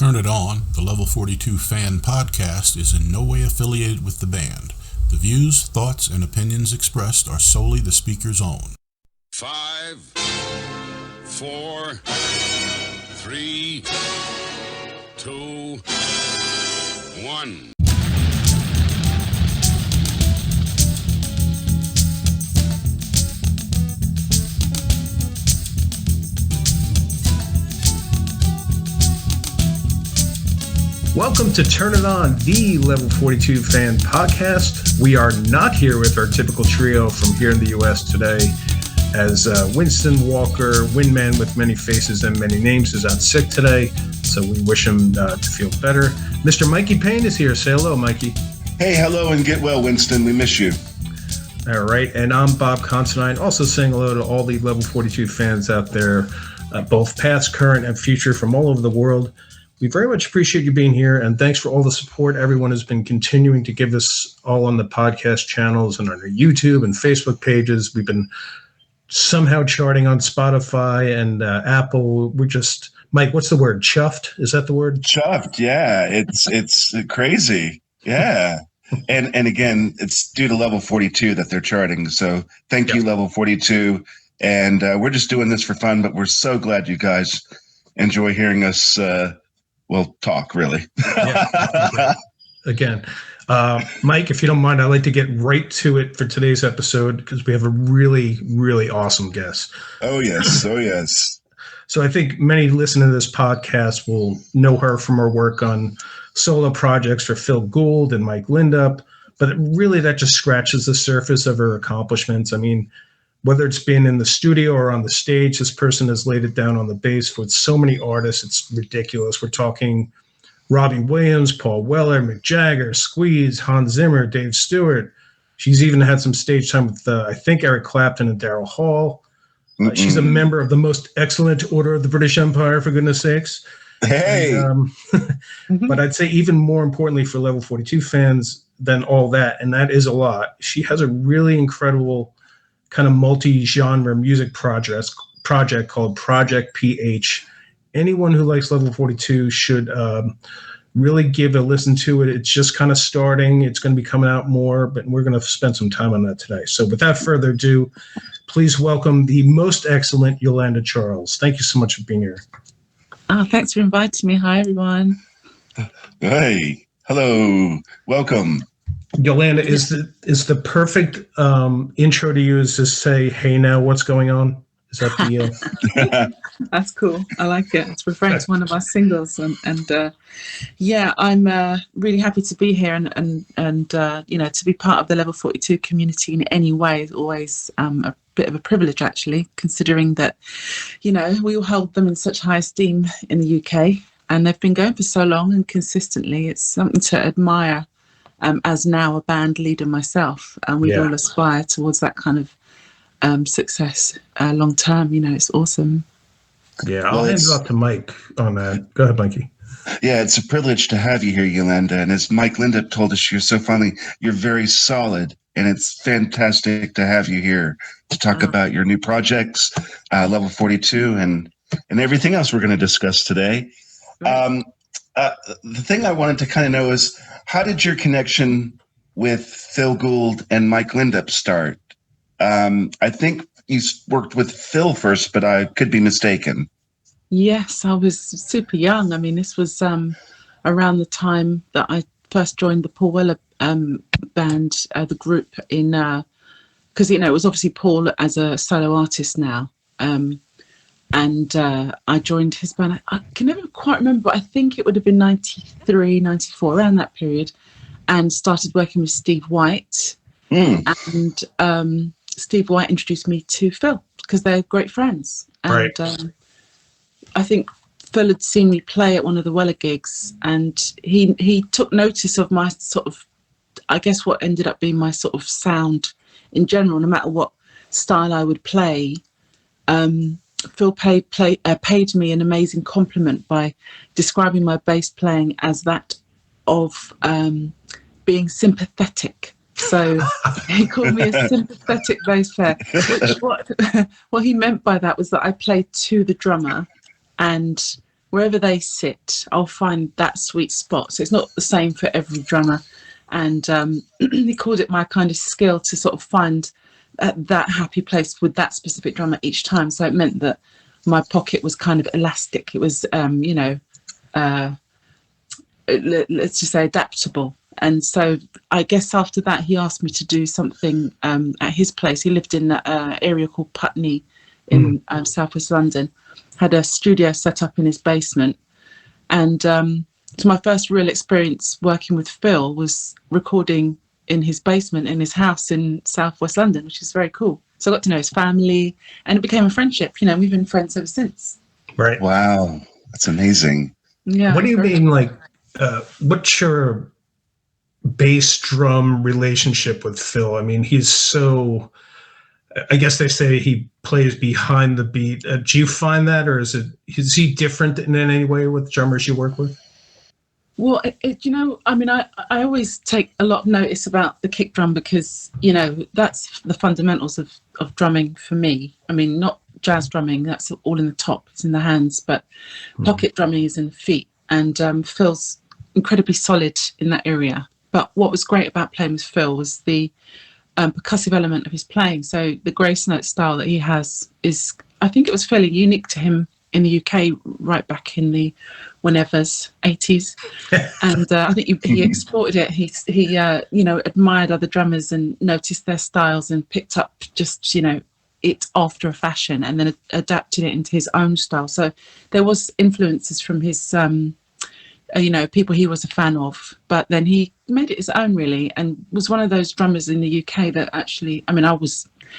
Turn It On, the Level 42 fan podcast, is in no way affiliated with the band. The views, thoughts, and opinions expressed are solely the speaker's own. 5, 4, 3, 2, 1. Welcome to Turn It On, the Level 42 fan podcast. We are not here with our typical trio from here in the U.S. today, as Winston Walker, Windman with many faces and many names, is out sick today, so we wish him to feel better. Mr. Mikey Payne is here. Say hello, Mikey. Hey, hello, and get well, Winston. We miss you. All right, and I'm Bob Considine, also saying hello to all the Level 42 fans out there, both past, current, and future from all over the world. We very much appreciate you being here, and thanks for all the support everyone has been continuing to give us all on the podcast channels and on our YouTube and Facebook pages. We've been somehow charting on Spotify and Apple. We're just, Mike, what's the word? Chuffed? Is that the word? Chuffed, yeah. It's crazy. Yeah. And again, it's due to Level 42 that they're charting. So thank you, Level 42. And we're just doing this for fun, but we're so glad you guys enjoy hearing us talk, really. Again, Mike, if you don't mind, I'd like to get right to it for today's episode because we have a really, really awesome guest. Oh, yes. Oh, yes. So I think many listening to this podcast will know her from her work on solo projects for Phil Gould and Mike Lindup, but really that just scratches the surface of her accomplishments. I mean, whether it's been in the studio or on the stage, this person has laid it down on the bass with so many artists. It's ridiculous. We're talking Robbie Williams, Paul Weller, Mick Jagger, Squeeze, Hans Zimmer, Dave Stewart. She's even had some stage time with, I think, Eric Clapton and Daryl Hall. She's a member of the most excellent Order of the British Empire, for goodness sakes. Hey! And, but I'd say even more importantly for Level 42 fans than all that, and that is a lot, she has a really incredible kind of multi-genre music project called Project PH. Anyone who likes Level 42 should really give a listen to it. It's just kind of starting. It's going to be coming out more, but we're going to spend some time on that today. So without further ado, please welcome the most excellent Yolanda Charles. Thank you so much for being here. Oh, thanks for inviting me. Hi, everyone. Hey, hello, welcome. Yolanda, is the perfect intro to you is to say, "Hey, now, what's going on?" Is that the? That's cool. I like it. It's referring to one of our singles, and I'm really happy to be here, and to be part of the Level 42 community in any way is always a bit of a privilege, actually, considering that we all hold them in such high esteem in the UK, and they've been going for so long and consistently. It's something to admire. As now a band leader myself, and we all aspire towards that kind of success long term. It's awesome. Yeah, I'll hand it off to Mike on that. Go ahead, Mikey. Yeah, it's a privilege to have you here, Yolanda. And as Mike Lindup told us, you're so funny. You're very solid, and it's fantastic to have you here to talk about your new projects, Level 42, and everything else we're going to discuss today. The thing I wanted to kind of know is, how did your connection with Phil Gould and Mike Lindup start? I think you worked with Phil first, but I could be mistaken. Yes, I was super young. I mean, this was around the time that I first joined the Paul Weller band, the group in, because, it was obviously Paul as a solo artist now. And I joined his band. I can never quite remember, but I think it would have been 93, 94, around that period, and started working with Steve White. And Steve White introduced me to Phil because they're great friends. And I think Phil had seen me play at one of the Weller gigs, and he took notice of my sort of, I guess, what ended up being my sort of sound in general, no matter what style I would play. Phil paid me an amazing compliment by describing my bass playing as that of being sympathetic. So he called me a sympathetic bass player, which what he meant by that was that I played to the drummer, and wherever they sit, I'll find that sweet spot. So it's not the same for every drummer. And he called it my kind of skill to sort of find that happy place with that specific drummer each time. So it meant that my pocket was kind of elastic. It was, let's just say adaptable. And so I guess after that, he asked me to do something at his place. He lived in an area called Putney in southwest London, had a studio set up in his basement. And so my first real experience working with Phil was recording in his basement in his house in southwest London, which is very cool. So I got to know his family and it became a friendship. You know, we've been friends ever since. Right. Wow. That's amazing. Yeah. What do you mean, like, what's your bass drum relationship with Phil? I mean, he's so, I guess they say he plays behind the beat. Do you find that, or is he different in any way with drummers you work with? Well, I mean, I always take a lot of notice about the kick drum because, you know, that's the fundamentals of drumming for me. I mean, not jazz drumming, that's all in the top, it's in the hands, but pocket drumming is in the feet. And Phil's incredibly solid in that area. But what was great about playing with Phil was the percussive element of his playing. So the grace note style that he has is, I think it was fairly unique to him in the UK right back in the whenevers 80s. And I think he exploited it. He admired other drummers and noticed their styles and picked up just, you know, it after a fashion and then adapted it into his own style. So there was influences from his people he was a fan of, but then he made it his own really, and was one of those drummers in the UK that actually, I mean,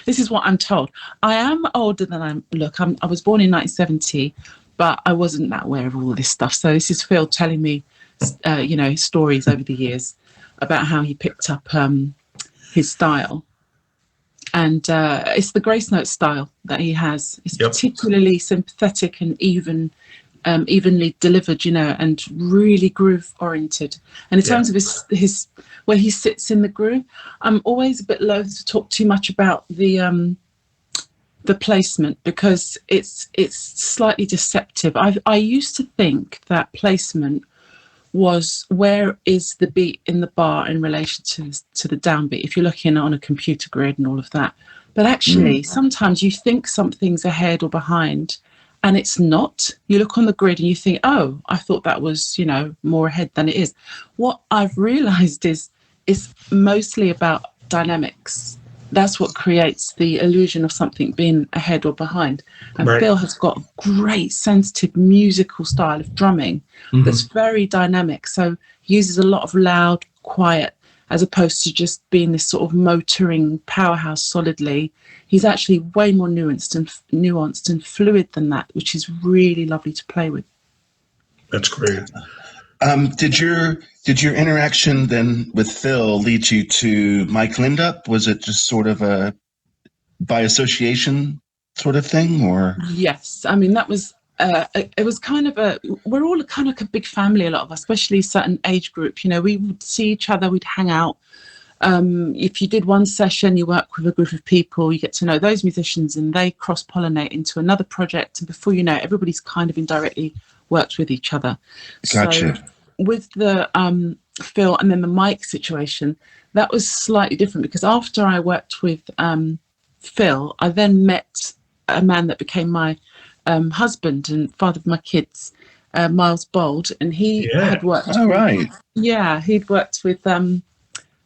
this is what I'm told. I am older than I look. I was born in 1970, but I wasn't that aware of all of this stuff. So this is Phil telling me, stories over the years about how he picked up his style. And it's the grace note style that he has. It's particularly sympathetic and evenly delivered, you know, and really groove oriented. And in terms of his where he sits in the groove, I'm always a bit loath to talk too much about the placement because it's slightly deceptive. I used to think that placement was where is the beat in the bar in relation to the downbeat, if you're looking on a computer grid and all of that. But actually, sometimes you think something's ahead or behind, and it's not. You look on the grid and you think, oh, I thought that was, you know, more ahead than it is. What I've realized is it's mostly about dynamics. That's what creates the illusion of something being ahead or behind. And Phil has got a great sensitive musical style of drumming that's very dynamic. So he uses a lot of loud, quiet, as opposed to just being this sort of motoring powerhouse solidly. He's actually way more nuanced and fluid than that, which is really lovely to play with. That's great. Did your interaction then with Phil lead you to Mike Lindup? Was it just sort of a by association sort of thing, or? Yes, I mean that was. It was kind of we're all kind of like a big family, a lot of us, especially a certain age group. You know, we would see each other, we'd hang out. If you did one session, you work with a group of people, you get to know those musicians and they cross-pollinate into another project. And before you know it, everybody's kind of indirectly worked with each other. Gotcha. So with the Phil and then the Mike situation, that was slightly different because after I worked with Phil, I then met a man that became my husband and father of my kids, Miles Bold, and he had worked. Oh, right. He'd worked with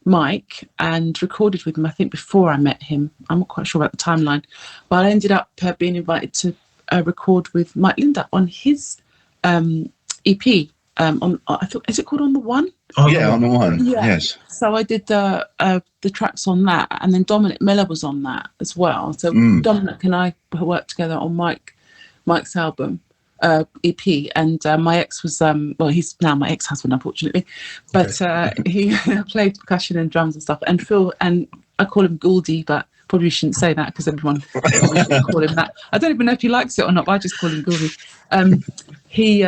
Mike and recorded with him, I think, before I met him. I'm not quite sure about the timeline, but I ended up being invited to record with Mike Lindup on his EP. I thought, is it called On the One? On the One. Yeah. Yes. So I did the tracks on that, and then Dominic Miller was on that as well. So Dominic and I worked together on Mike's album EP, and my ex was he's now my ex-husband, unfortunately, but he played percussion and drums and stuff. And Phil, and I call him Gouldy, but probably shouldn't say that because everyone probably should call him that. I don't even know if he likes it or not, but I just call him Gouldy. He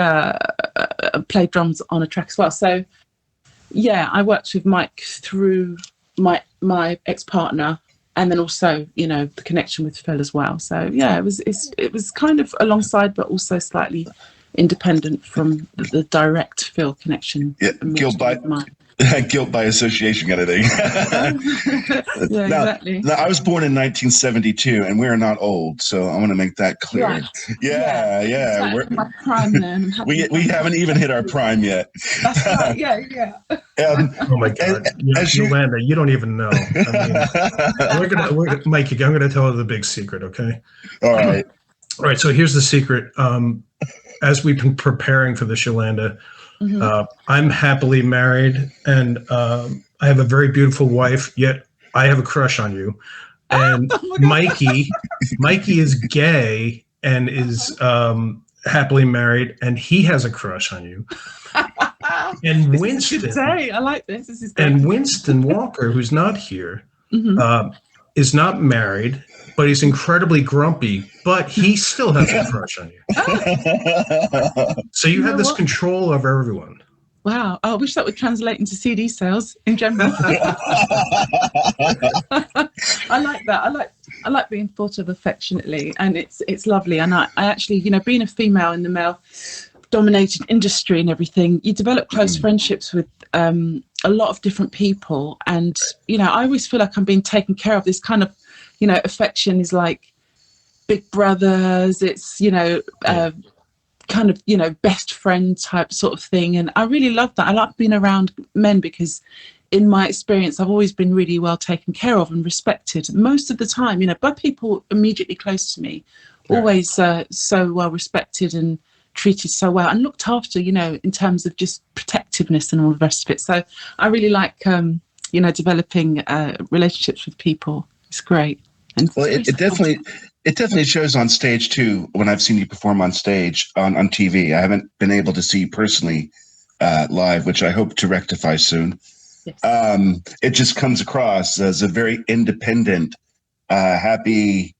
played drums on a track as well. So I worked with Mike through my ex-partner, and then also, you know, the connection with Phil as well. So it was kind of alongside, but also slightly independent from the direct Phil connection. Yeah, guilt by association kind of thing. Yeah, exactly. Now, I was born in 1972, and we're not old, so I want to make that clear. Right. Yeah. Exactly. We're in my prime then. We haven't even hit our prime yet. That's right. Yeah. Oh my God, Yolanda, you don't even know. I mean, Mike, I'm going to tell you the big secret. Okay. All right. All right. So here's the secret. As we've been preparing for this, Yolanda, I'm happily married, and I have a very beautiful wife. Yet I have a crush on you. And Mikey is gay and is happily married, and he has a crush on you. And Winston, today, I like this. This is great. And Winston Walker, who's not here, is not married, but he's incredibly grumpy. But he still has a crush on you. So you have this control over everyone. Wow. I wish that would translate into CD sales in general. I like that. I like being thought of affectionately, and it's lovely. And I actually, being a female in the male dominated industry and everything, you develop close friendships with a lot of different people. And, I always feel like I'm being taken care of. This kind of, affection is like big brothers. It's, kind of, best friend type sort of thing. And I really love that. I like being around men because in my experience, I've always been really well taken care of and respected most of the time, by people immediately close to me, always so well respected and treated so well and looked after, in terms of just protectiveness and all the rest of it. So I really like, developing relationships with people. It's great. And well, it definitely shows on stage too. When I've seen you perform on stage on TV, I haven't been able to see you personally live, which I hope to rectify soon. Yes. It just comes across as a very independent, happy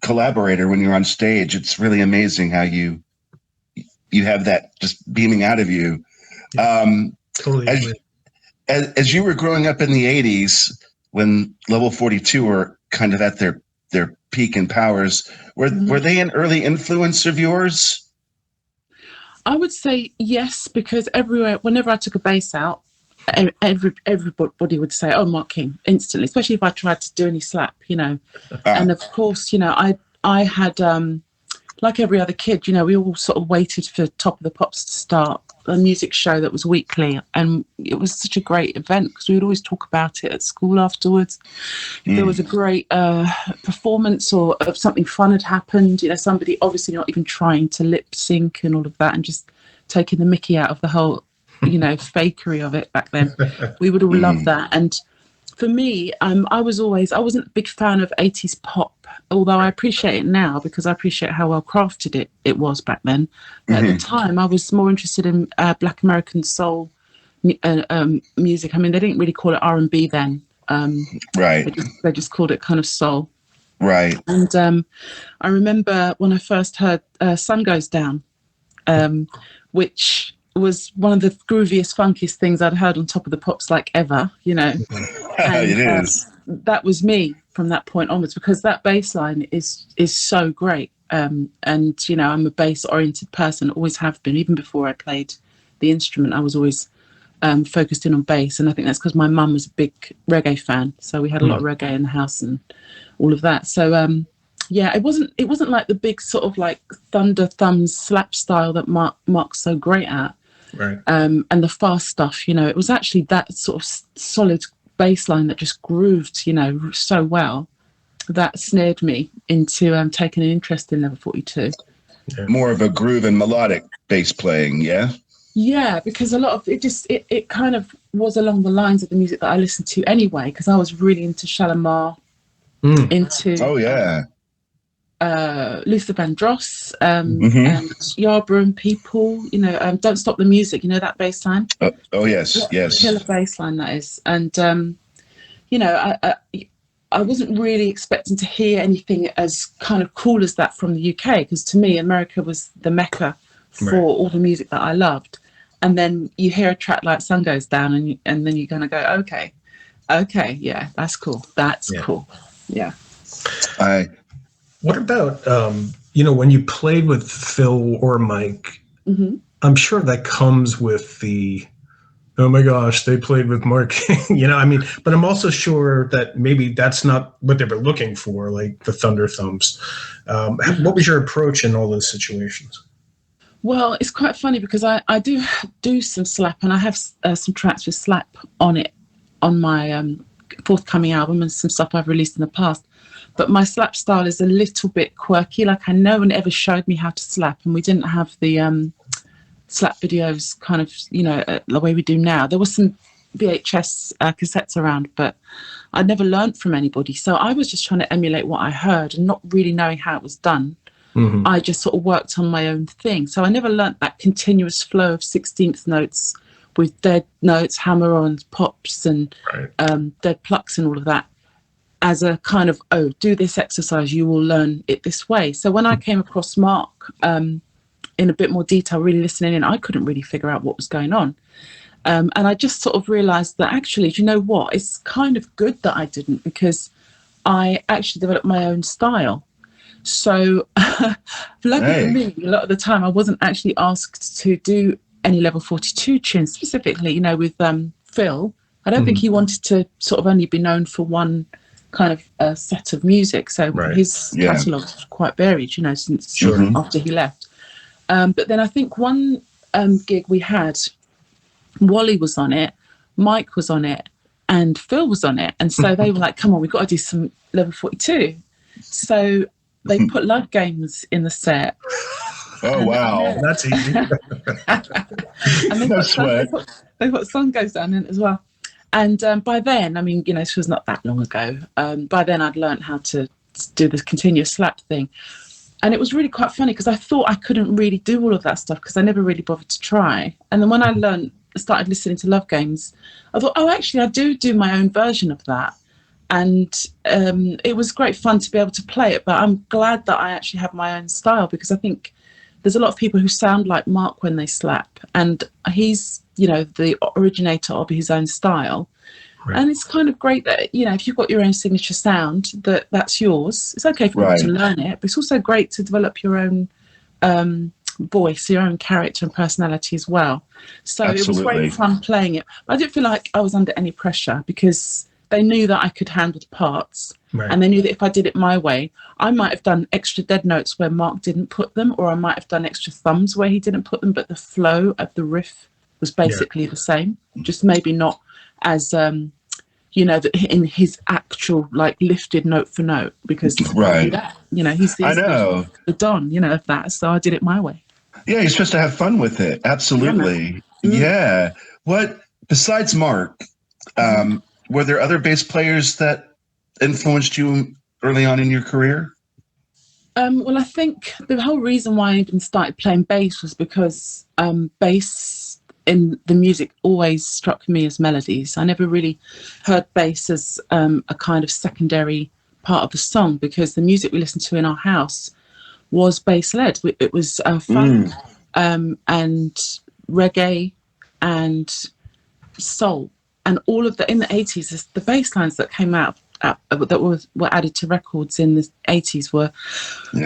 collaborator when you're on stage. It's really amazing how you have that just beaming out of you. Totally. As you were growing up in the 80s, when Level 42 were kind of at their peak in powers, were they an early influence of yours? I would say yes, because whenever I took a bass out, everybody would say, "Oh, Mark King," instantly, especially if I tried to do any slap, And of course, I had, like every other kid, we all sort of waited for Top of the Pops to start, a music show that was weekly, and it was such a great event because we would always talk about it at school afterwards. If there was a great performance or if something fun had happened, somebody obviously not even trying to lip sync and all of that and just taking the mickey out of the whole, fakery of it back then. We would all love that. And for me, I wasn't a big fan of 80s pop, although I appreciate it now because I appreciate how well crafted it was back then. At the time, I was more interested in Black American soul music. I mean, they didn't really call it R&B then. Right. They just called it kind of soul. Right. And I remember when I first heard Sun Goes Down, which was one of the grooviest, funkiest things I'd heard on Top of the Pops like ever, And, it is. That was me from that point onwards because that bass line is so great. And, I'm a bass-oriented person, always have been. Even before I played the instrument, I was always focused in on bass. And I think that's because my mum was a big reggae fan. So we had a lot of reggae in the house and all of that. So, it wasn't like the big sort of like thunder thumbs slap style that Mark's so great at. Right. And the fast stuff, it was actually that sort of solid bass line that just grooved, so well that snared me into taking an interest in Level 42. Yeah. More of a groove and melodic bass playing, yeah? Yeah, because a lot of it kind of was along the lines of the music that I listened to anyway, because I was really into Shalimar, into Luther Vandross, and Yarborough and People, Don't Stop the Music, that bass line. Oh yes. Killer bass line that is. And, I wasn't really expecting to hear anything as kind of cool as that from the UK, because to me, America was the mecca for all the music that I loved. And then you hear a track like Sun Goes Down and then you're going to go, okay, yeah, that's cool. That's cool. Yeah. What about, when you played with Phil or Mike, I'm sure that comes with the, oh my gosh, they played with Mark, I mean, but I'm also sure that maybe that's not what they were looking for, like the Thunder Thumbs. What was your approach in all those situations? Well, it's quite funny because I do some slap, and I have some tracks with slap on it on my forthcoming album, and some stuff I've released in the past. But my slap style is a little bit quirky. Like, no one ever showed me how to slap, and we didn't have the slap videos kind of, the way we do now. There was some VHS cassettes around, but I'd never learned from anybody. So I was just trying to emulate what I heard and not really knowing how it was done. Mm-hmm. I just sort of worked on my own thing. So I never learnt that continuous flow of 16th notes with dead notes, hammer-ons, pops, and dead plucks and all of that as a kind of, do this exercise, you will learn it this way. So when I came across Mark in a bit more detail, really listening in, I couldn't really figure out what was going on. And I just sort of realised that actually, do you know what? It's kind of good that I didn't, because I actually developed my own style. So luckily for me, a lot of the time I wasn't actually asked to do any level 42 tunes specifically, with Phil. I don't think he wanted to sort of only be known for one kind of set of music. So his catalogue was quite varied, since after he left. But then I think one gig we had, Wally was on it, Mike was on it, and Phil was on it. And so they were like, come on, we've got to do some level 42. So they put Love Games in the set. Oh, wow. That's easy. And they put Sun Goes Down in it as well. And by then, I mean, this was not that long ago. By then I'd learned how to do this continuous slap thing. And it was really quite funny because I thought I couldn't really do all of that stuff because I never really bothered to try. And then when I started listening to Love Games, I thought, actually, I do my own version of that. And it was great fun to be able to play it. But I'm glad that I actually have my own style, because I think there's a lot of people who sound like Mark when they slap. And he's, the originator of his own style. Right. And it's kind of great that, if you've got your own signature sound, that's yours. It's okay for people to learn it, but it's also great to develop your own voice, your own character and personality as well. So Absolutely. It was great fun playing it. I didn't feel like I was under any pressure, because they knew that I could handle the parts. Right. And they knew that if I did it my way, I might have done extra dead notes where Mark didn't put them, or I might have done extra thumbs where he didn't put them, but the flow of the riff was basically the same, just maybe not as in his actual lifted note for note, because he's the don of that. So I did it my way. Yeah, you're supposed to have fun with it. Absolutely. Yeah. What, besides Mark, were there other bass players that influenced you early on in your career? Well, I think the whole reason why I even started playing bass was because bass in the music always struck me as melodies. I never really heard bass as a kind of secondary part of the song, because the music we listened to in our house was bass-led. It was funk and reggae and soul. And all of the, in the 80s, the bass lines that came out that were added to records in the 80s were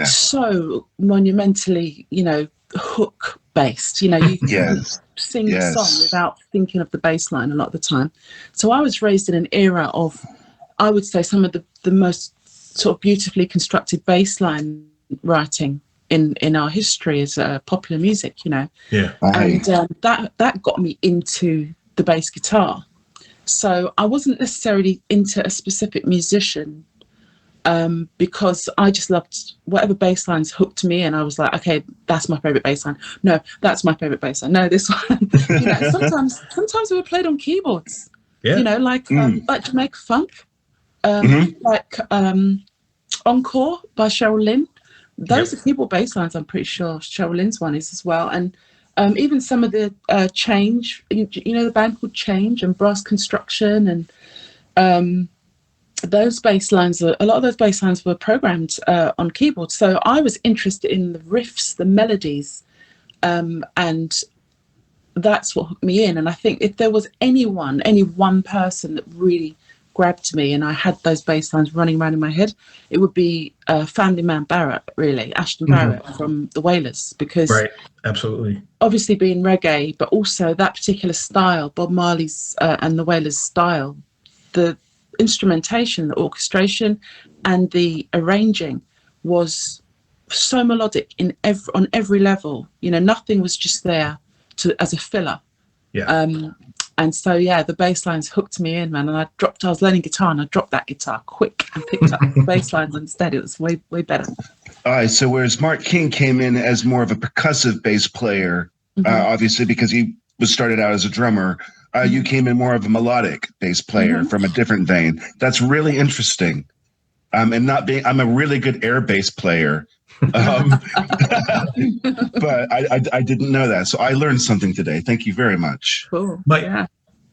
so monumentally, hook based. You sing the song without thinking of the bass line a lot of the time. So I was raised in an era of, I would say, some of the most sort of beautifully constructed bass line writing in our history as popular music, and that got me into the bass guitar. So I wasn't necessarily into a specific musician, because I just loved whatever bass lines hooked me, and I was like, okay, that's my favorite bass line. No, that's my favorite bass line. No, this one. Sometimes we were played on keyboards. Yeah. Like Jamaica Funk, like Encore by Cheryl Lynn. Those are keyboard bass lines. I'm pretty sure Cheryl Lynn's one is as well, and even some of the Change. The band called Change and Brass Construction, and those bass lines, a lot of those bass lines were programmed on keyboard. So I was interested in the riffs, the melodies, and that's what hooked me in. And I think if there was any one person that really grabbed me and I had those bass lines running around in my head, it would be Family Man Barrett, really, Ashton Barrett from the Wailers, because Right, absolutely. obviously being reggae, but also that particular style, Bob Marley's and the Wailers style, the instrumentation, the orchestration, and the arranging was so melodic on every level. Nothing was just there as a filler. Yeah. And so, the bass lines hooked me in, man. And I was learning guitar, and I dropped that guitar quick and picked up the bass lines instead. It was way, way better. All right. So whereas Mark King came in as more of a percussive bass player, obviously because he was started out as a drummer, you came in more of a melodic bass player from a different vein. That's really interesting. I'm a really good air bass player. But I didn't know that. So I learned something today. Thank you very much. Cool.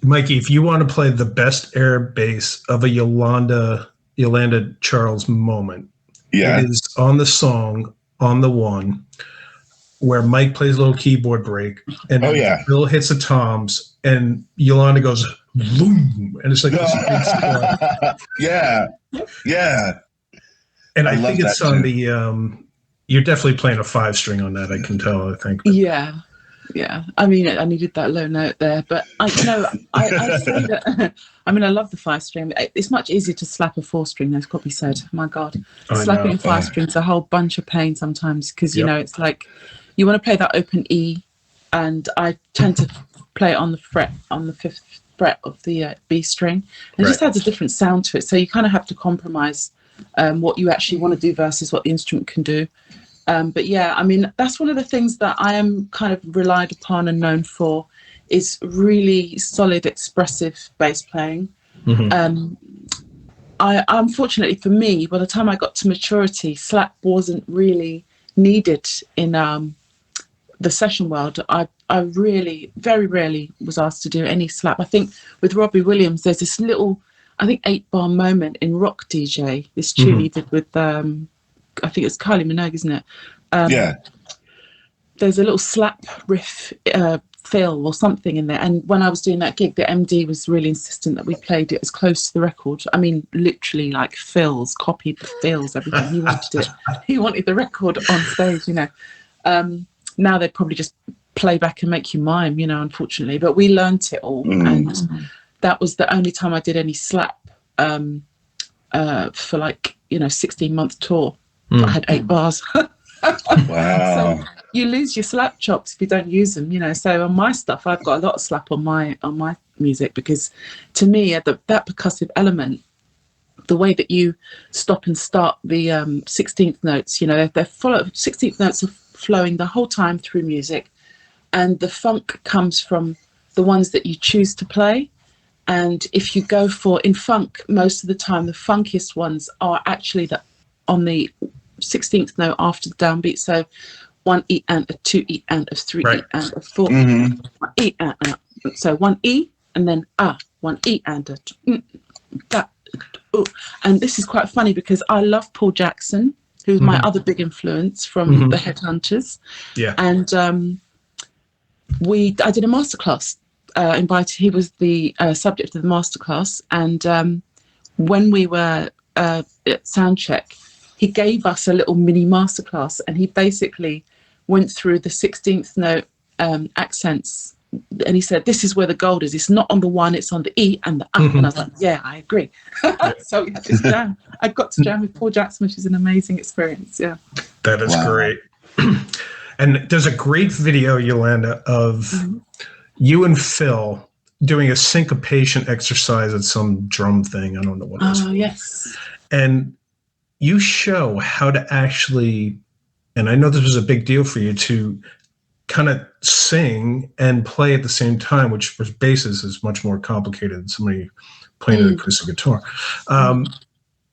Mikey, if you want to play the best air bass of a Yolanda Charles moment, it is on the song On the One, where Mike plays a little keyboard break, and Bill hits the toms, and Yolanda goes boom, and it's like this big score. Yeah. And I think it's on the you're definitely playing a 5-string on that, I can tell, I think. Yeah. I mean, I needed that low note there, but I'd say that, I love the 5-string. It's much easier to slap a 4-string, that's got to be said. My God. Slapping a 5-string's a whole bunch of pain sometimes, because, it's like you want to play that open E, and I tend to play it on the 5th fret of the B string. It just adds a different sound to it. So you kind of have to compromise what you actually want to do versus what the instrument can do. But that's one of the things that I am kind of relied upon and known for, is really solid, expressive bass playing. Unfortunately for me, by the time I got to maturity, slap wasn't really needed in the session world. I really, very rarely was asked to do any slap. I think with Robbie Williams, there's this little, 8-bar moment in Rock DJ, this tune he did with, I think it's Kylie Minogue, isn't it? There's a little slap riff fill or something in there. And when I was doing that gig, the MD was really insistent that we played it as close to the record. Literally like fills, copied the fills, everything. He wanted it. He wanted the record on stage, Now they'd probably just play back and make you mime, unfortunately. But we learnt it all. And that was the only time I did any slap for 16-month tour. I had 8 bars. Wow. So you lose your slap chops if you don't use them, So on my stuff, I've got a lot of slap on my music, because to me, that percussive element, the way that you stop and start the 16th notes, they're 16th notes are flowing the whole time through music, and the funk comes from the ones that you choose to play. And if you go in funk, most of the time, the funkiest ones are actually on the 16th note after the downbeat. So 1 E and a 2 E and a 3 E and a 4 1 E and a. So 1 E and then 1 E and a that. And this is quite funny, because I love Paul Jackson, who's my other big influence from the Headhunters. Yeah. And I did a masterclass. He was the subject of the masterclass, and when we were at soundcheck, he gave us a little mini masterclass, and he basically went through the 16th note accents, and he said, "This is where the gold is. It's not on the 1, it's on the E and the up." And I was like, "Yeah, I agree." So we had this jam. I got to jam with Paul Jackson, which is an amazing experience. Yeah, that is great. And there's a great video, Yolanda, of you and Phil doing a syncopation exercise at some drum thing. I don't know what it is. Oh, yes. And you show how to actually, and I know this was a big deal for you, to kind of sing and play at the same time, which for basses is much more complicated than somebody playing an acoustic guitar.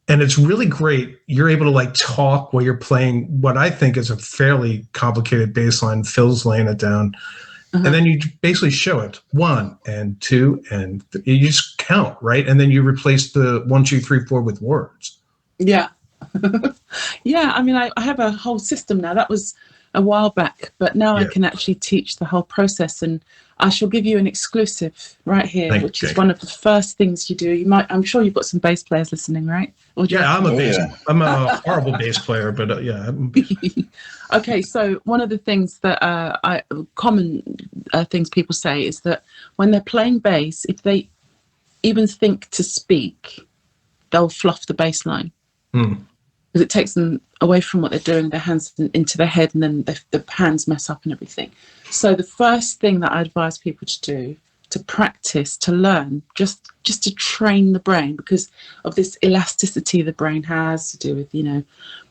And it's really great. You're able to talk while you're playing what I think is a fairly complicated bass line. Phil's laying it down. And then you basically show it 1 and 2 and you just count, right? And then you replace the 1, 2, 3, 4 with words. Yeah. Yeah. I have a whole system now. That was a while back, but now I Yeah. can actually teach the whole process, and I shall give you an exclusive right here, which is one of the first things you do. I'm sure you've got some bass players listening, right? Or do you Yeah, have- I'm a horrible bass player, but yeah. Okay, so one of the things that common things people say is that when they're playing bass, if they even think to speak, they'll fluff the bass line. Because it takes them away from what they're doing, their hands into their head, and then the hands mess up and everything. So the first thing that I advise people to do, to practice, to learn, just to train the brain, because of this elasticity the brain has to do with,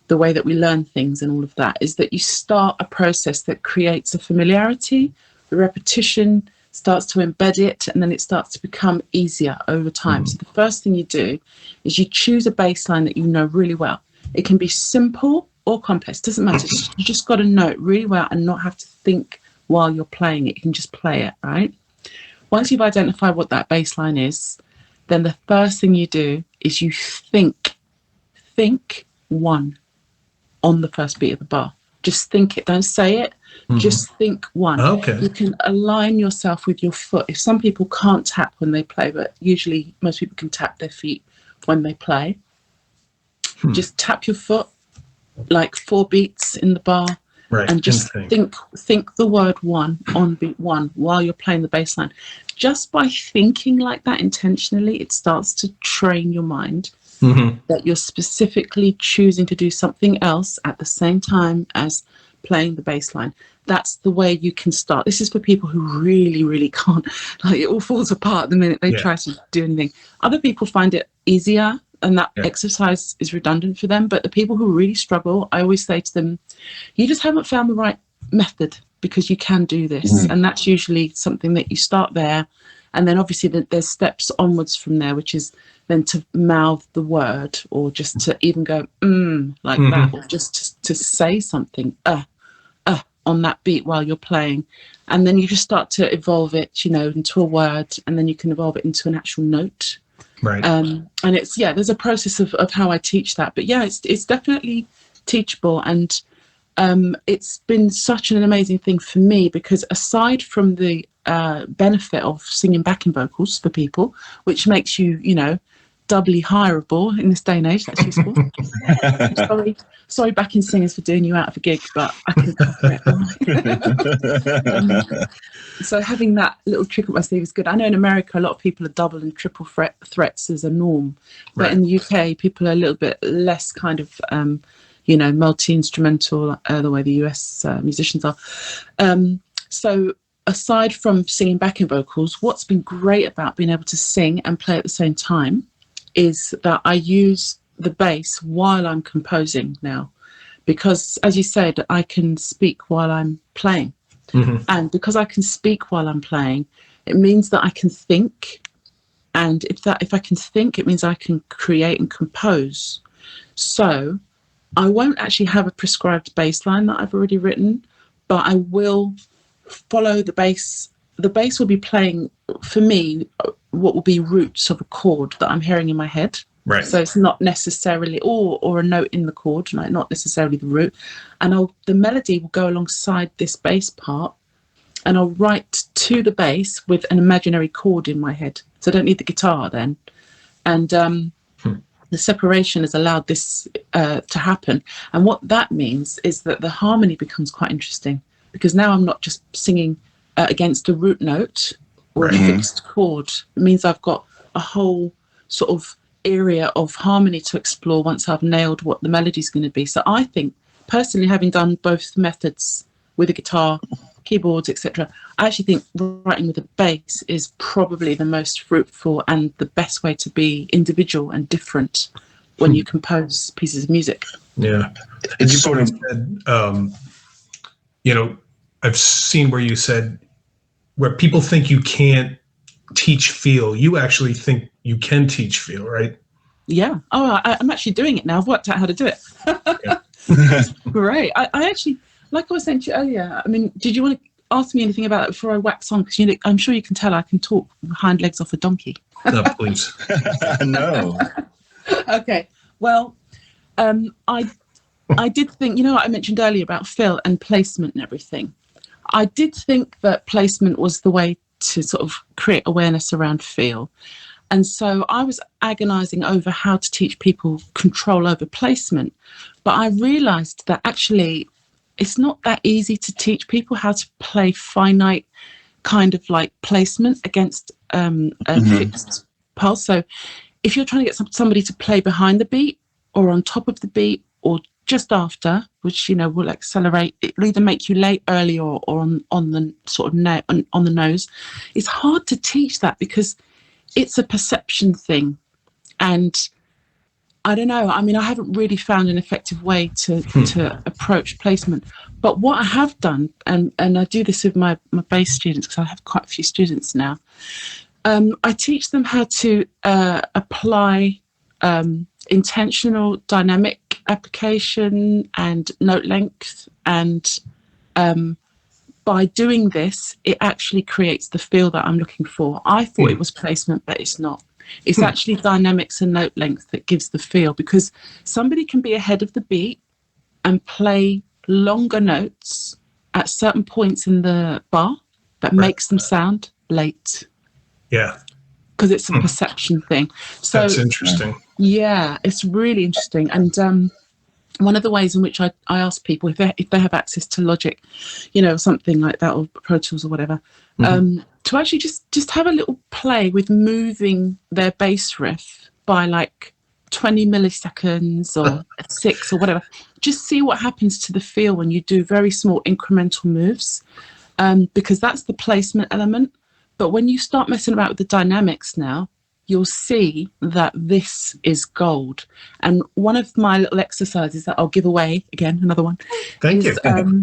the way that we learn things and all of that, is that you start a process that creates a familiarity. The repetition starts to embed it, and then it starts to become easier over time. So the first thing you do is you choose a bass line that you know really well. It can be simple or complex, doesn't matter. You just got to know it really well and not have to think while you're playing it. You can just play it, right? Once you've identified what that bass line is, then the first thing you do is you think one on the first beat of the bar. Just think it, don't say it. Just think one. Okay. You can align yourself with your foot. If some people can't tap when they play, but usually most people can tap their feet when they play. Just tap your foot like 4 beats in the bar, Right. and just think the word one on beat one while you're playing the bass line. Just by thinking like that intentionally, it starts to train your mind that you're specifically choosing to do something else at the same time as playing the bass line. That's the way you can start. This is for people who really, really can't. Like, it all falls apart the minute they try to do anything. Other people find it easier, and that exercise is redundant for them. But the people who really struggle, I always say to them, you just haven't found the right method, because you can do this. And that's usually something that you start there. And then obviously there's steps onwards from there, which is then to mouth the word, or just to even go like that, or just to say something on that beat while you're playing. And then you just start to evolve it, into a word, and then you can evolve it into an actual note. Right. And it's, there's a process of how I teach that. But it's definitely teachable. And it's been such an amazing thing for me, because aside from the benefit of singing backing vocals for people, which makes you, doubly hireable in this day and age, that's useful. sorry backing singers for doing you out of a gig, but I can cover it. So having that little trick up my sleeve is good. I know in America a lot of people are double and triple threats as a norm, but in the UK people are a little bit less kind of multi-instrumental, the way the US musicians are. So aside from singing backing vocals, what's been great about being able to sing and play at the same time is that I use the bass while I'm composing now, because as you said, I can speak while I'm playing. And because I can speak while I'm playing, it means that I can think. And if I can think, it means I can create and compose. So I won't actually have a prescribed bass line that I've already written, but I will follow the bass. The bass will be playing, for me, what will be roots of a chord that I'm hearing in my head. Right. So it's not necessarily, or a note in the chord, like not necessarily the root. And the melody will go alongside this bass part, and I'll write to the bass with an imaginary chord in my head. So I don't need the guitar then. And the separation has allowed this to happen. And what that means is that the harmony becomes quite interesting, because now I'm not just singing against a root note or a fixed chord. It means I've got a whole sort of area of harmony to explore once I've nailed what the melody's going to be. So I think, personally, having done both methods with a guitar, keyboards, etc., I actually think writing with a bass is probably the most fruitful and the best way to be individual and different when you compose pieces of music. Yeah. It's sort of said, I've seen where you said, where people think you can't teach feel, you actually think you can teach feel, right? Yeah. Oh, I'm actually doing it now. I've worked out how to do it. Great. I actually, like I was saying to you earlier, I mean, did you want to ask me anything about it before I wax on? Because I'm sure you can tell I can talk hind legs off a donkey. No, please. no. Okay. Well, I I did think, what I mentioned earlier about feel and placement and everything. I did think that placement was the way to sort of create awareness around feel. And so I was agonizing over how to teach people control over placement. But I realized that actually it's not that easy to teach people how to play finite kind of like placement against a fixed pulse. So if you're trying to get somebody to play behind the beat or on top of the beat or just after, which, will accelerate, it'll either make you late, early, or on the sort of on the nose. It's hard to teach that because it's a perception thing. And I don't know, I mean, I haven't really found an effective way to approach placement. But what I have done, and I do this with my bass students, because I have quite a few students now, I teach them how to apply intentional dynamic application and note length, and by doing this it actually creates the feel that I'm looking for. I thought it was placement, but it's not. It's actually dynamics and note length that gives the feel, because somebody can be ahead of the beat and play longer notes at certain points in the bar that makes them sound late. Yeah, because it's a perception thing. So that's interesting. Yeah, it's really interesting. And one of the ways in which I ask people if they have access to Logic, something like that, or Pro Tools or whatever, to actually just have a little play with moving their bass riff by like 20 milliseconds or 6 or whatever. Just see what happens to the feel when you do very small incremental moves, because that's the placement element. But when you start messing about with the dynamics now, you'll see that this is gold. And one of my little exercises that I'll give away, again, another one, is the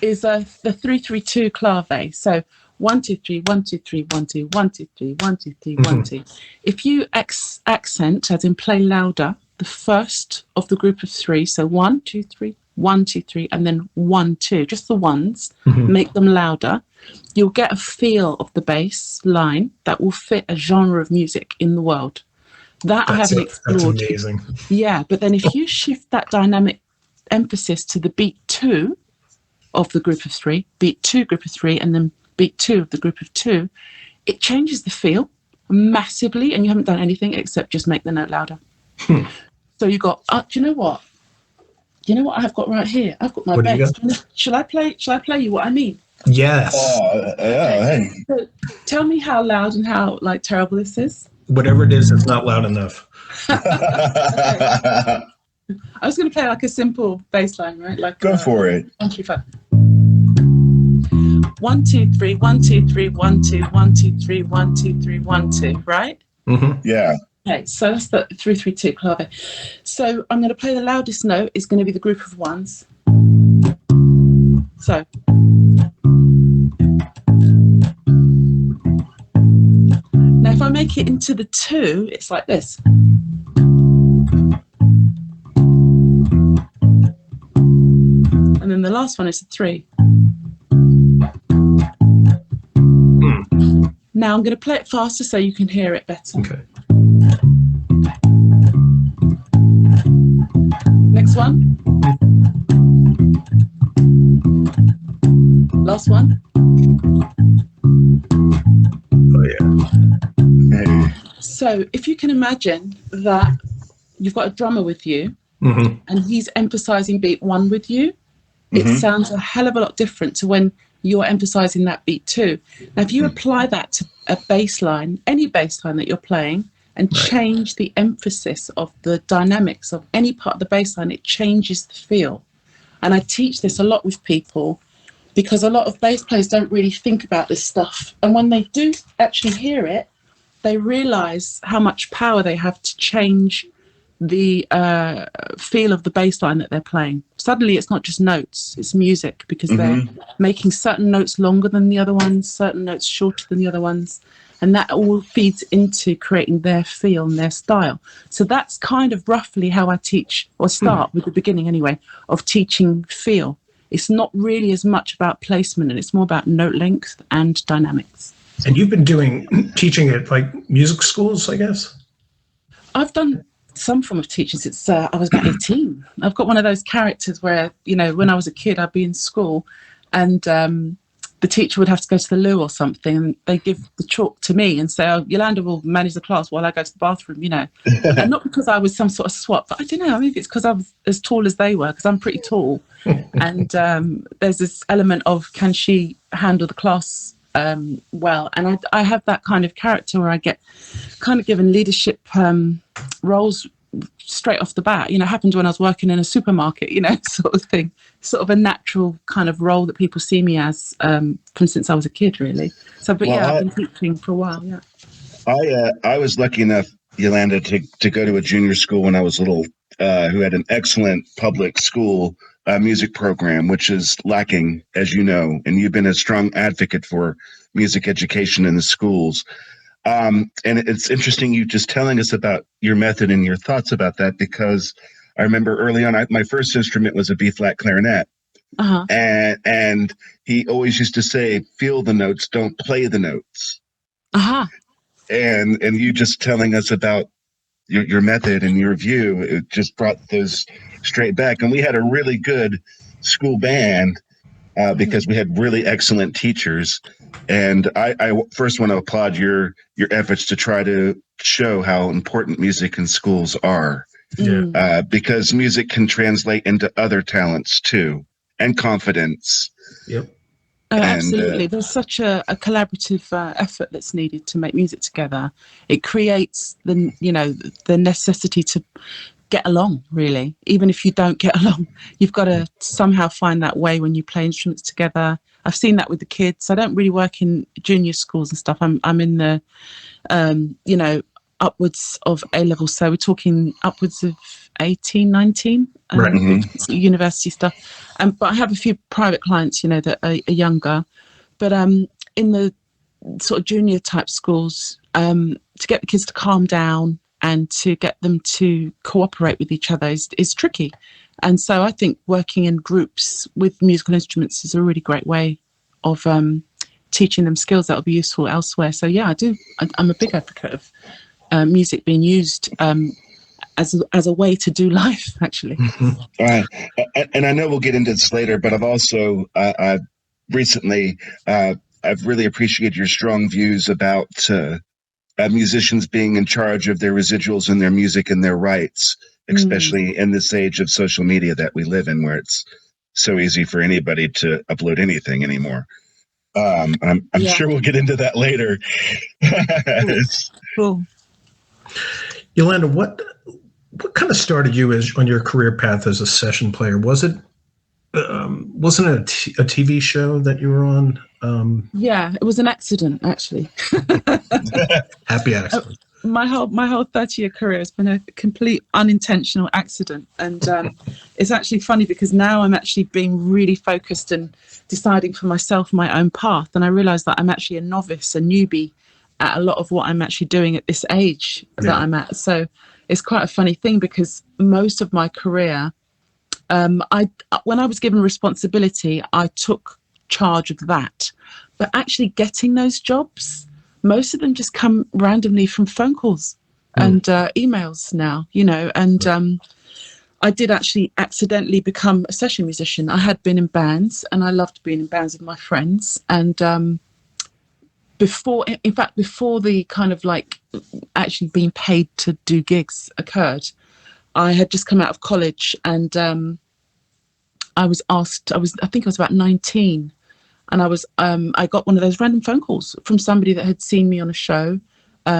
3-3-2 clave. So 1 2 3 1 2 3 1 2 1 2 3 1 2 3 1 2. If you accent, as in play louder, the first of the group of 3, so 1 2 3 1 2 3, and then 1 2, just the ones, make them louder. You'll get a feel of the bass line that will fit a genre of music in the world. That I haven't explored. That's amazing. Yeah, but then if you shift that dynamic emphasis to the beat 2 of the group of 3, beat 2 group of 3, and then beat 2 of the group of 2, it changes the feel massively, and you haven't done anything except just make the note louder. So you got, do you know what? You know what I've got right here? I've got my bass. Shall I play you what I mean? Yes. Hey. So tell me how loud and how terrible this is. Whatever it is, it's not loud enough. I was going to play like a simple bass line, right? Like go for it. 1 2 5. 1 2 3 1 2 3 1 2 1 2 3 1 2 3 1 2. Right? Yeah. Okay, so that's the 3-3-2 clave. So I'm going to play the loudest note. Is going to be the group of ones. So. Now, if I make it into the 2, it's like this. And then the last one is a 3. Now I'm going to play it faster so you can hear it better. Okay. Next one. Last one. Oh yeah. Hey. So if you can imagine that you've got a drummer with you, and he's emphasizing beat 1 with you, it sounds a hell of a lot different to when you're emphasizing that beat 2. Now, if you apply that to a bass line, any bass line that you're playing, and change the emphasis of the dynamics of any part of the bass line, it changes the feel. And I teach this a lot with people because a lot of bass players don't really think about this stuff. And when they do actually hear it, they realize how much power they have to change the feel of the bass line that they're playing. Suddenly it's not just notes, it's music, because they're making certain notes longer than the other ones, certain notes shorter than the other ones, and that all feeds into creating their feel and their style. So that's kind of roughly how I teach, or start with the beginning anyway, of teaching feel. It's not really as much about placement, and it's more about note length and dynamics. And you've been teaching at like music schools, I guess? I've done some form of teaching since I was about 18. I've got one of those characters where, you know, when I was a kid, I'd be in school and the teacher would have to go to the loo or something, and they give the chalk to me and say, oh, Yolanda will manage the class while I go to the bathroom, you know. And not because I was some sort of swot, but I don't know, maybe it's because I was as tall as they were, because I'm pretty tall. And there's this element of, can she handle the class well? And I have that kind of character where I get kind of given leadership roles straight off the bat. You know, happened when I was working in a supermarket, you know, sort of thing. Sort of a natural kind of role that people see me as from since I was a kid, really. So, but well, yeah, I've been teaching for a while. Yeah, I was lucky enough, Yolanda, to go to a junior school when I was little, who had an excellent public school music program, which is lacking, as you know, and you've been a strong advocate for music education in the schools. And it's interesting you just telling us about your method and your thoughts about that, because I remember early on, my first instrument was a B-flat clarinet. Uh-huh. And he always used to say, feel the notes, don't play the notes. Uh-huh. And you just telling us about your method and your view, it just brought those straight back. And we had a really good school band because we had really excellent teachers. And I first want to applaud your efforts to try to show how important music in schools are. Yeah. Because music can translate into other talents too, and confidence. Yep. Absolutely. There's such a collaborative effort that's needed to make music together. It creates the necessity to get along, really. Even if you don't get along, you've got to somehow find that way when you play instruments together. I've seen that with the kids. I don't really work in junior schools and stuff. I'm in the, upwards of A-level. So we're talking upwards of 18, 19, right. University stuff. But I have a few private clients, you know, that are younger. But in the sort of junior type schools, to get the kids to calm down and to get them to cooperate with each other is tricky. And so I think working in groups with musical instruments is a really great way of teaching them skills that will be useful elsewhere. So yeah, I'm a big advocate of music being used as a way to do life, actually. All right. And I know we'll get into this later, but I've also recently I've really appreciated your strong views about musicians being in charge of their residuals and their music and their rights, especially in this age of social media that we live in, where it's so easy for anybody to upload anything anymore. I'm sure we'll get into that later. Cool. Yolanda, what kind of started you on your career path as a session player? Wasn't it a TV show that you were on? Yeah, it was an accident, actually. Happy accident. My whole 30-year career has been a complete unintentional accident, and it's actually funny because now I'm actually being really focused and deciding for myself my own path, and I realise that I'm actually a novice, a newbie at a lot of what I'm actually doing at this age that I'm at. So it's quite a funny thing because most of my career, when I was given responsibility, I took charge of that. But actually getting those jobs, most of them just come randomly from phone calls and emails now, you know, and I did actually accidentally become a session musician. I had been in bands and I loved being in bands with my friends. And before the kind of like actually being paid to do gigs occurred, I had just come out of college and I was asked, I think I was about 19, and I got one of those random phone calls from somebody that had seen me on a show,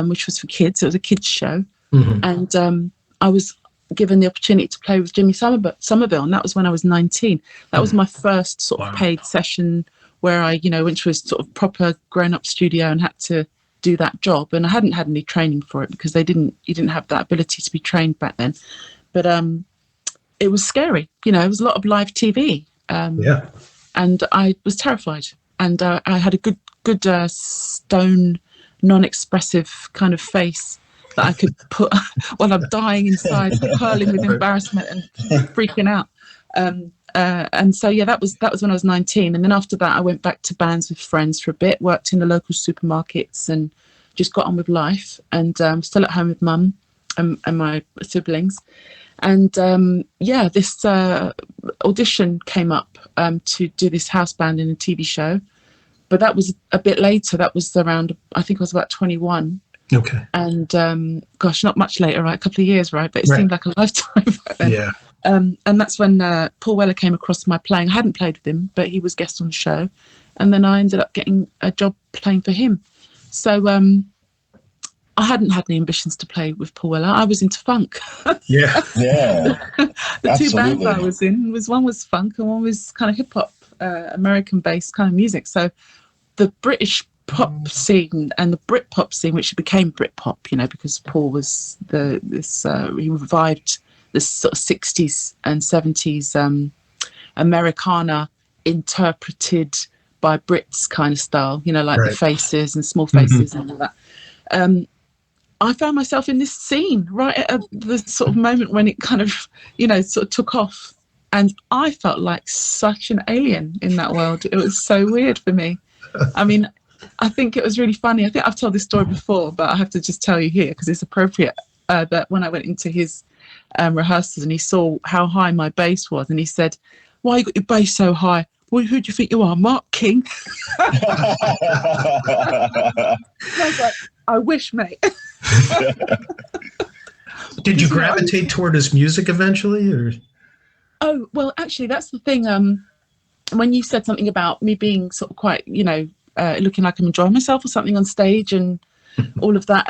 which was for kids. It was a kids show. And I was given the opportunity to play with Jimmy Somerville, and that was when I was 19. That was my first sort of paid session where I, you know, went to a sort of proper grown-up studio and had to do that job. And I hadn't had any training for it because you didn't have that ability to be trained back then. But it was scary, you know. It was a lot of live TV. And I was terrified. And I had a good stone, non-expressive kind of face that I could put while I'm dying inside, hurling with embarrassment and freaking out. And so, yeah, that was when I was 19. And then after that, I went back to bands with friends for a bit, worked in the local supermarkets and just got on with life, and still at home with mum. and my siblings. And this audition came up to do this house band in a TV show. But that was a bit later. That was around, I think I was about 21. Okay. And not much later, right? A couple of years, right? But it seemed like a lifetime back then. Yeah. And that's when Paul Weller came across my playing. I hadn't played with him, but he was guest on the show. And then I ended up getting a job playing for him. So I hadn't had any ambitions to play with Paul Weller. I was into funk. Yeah. Yeah. The two bands I was in one was funk and one was kind of hip hop, American-based kind of music. So the British pop scene and the Britpop scene, which became Britpop, because Paul was he revived this sort of 60s and 70s Americana interpreted by Brits kind of style, like the Faces and Small Faces and all that. I found myself in this scene right at the sort of moment when it kind of, sort of took off. And I felt like such an alien in that world. It was so weird for me. I mean, I think it was really funny. I think I've told this story before, but I have to just tell you here because it's appropriate. That when I went into his rehearsals and he saw how high my bass was, and he said, "Why you got your bass so high? Well, who do you think you are, Mark King?" I was like, "I wish, mate." Did you gravitate toward his music eventually, or? Oh, well, actually, that's the thing. When you said something about me being sort of quite, looking like I'm enjoying myself or something on stage and all of that,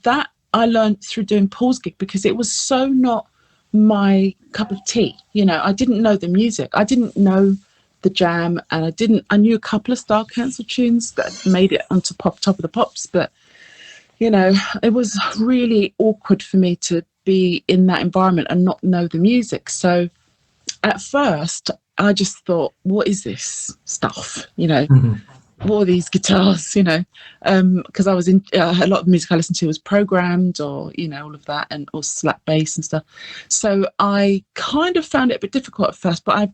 that I learned through doing Paul's gig because it was so not my cup of tea. I didn't know the music. I didn't know the jam, and I knew a couple of Star Council tunes that made it onto Top of the Pops, but it was really awkward for me to be in that environment and not know the music. So at first I just thought, what is this stuff? What are these guitars? Because I was in a lot of music I listened to was programmed or, all of that, and or slap bass and stuff. So I kind of found it a bit difficult at first, but I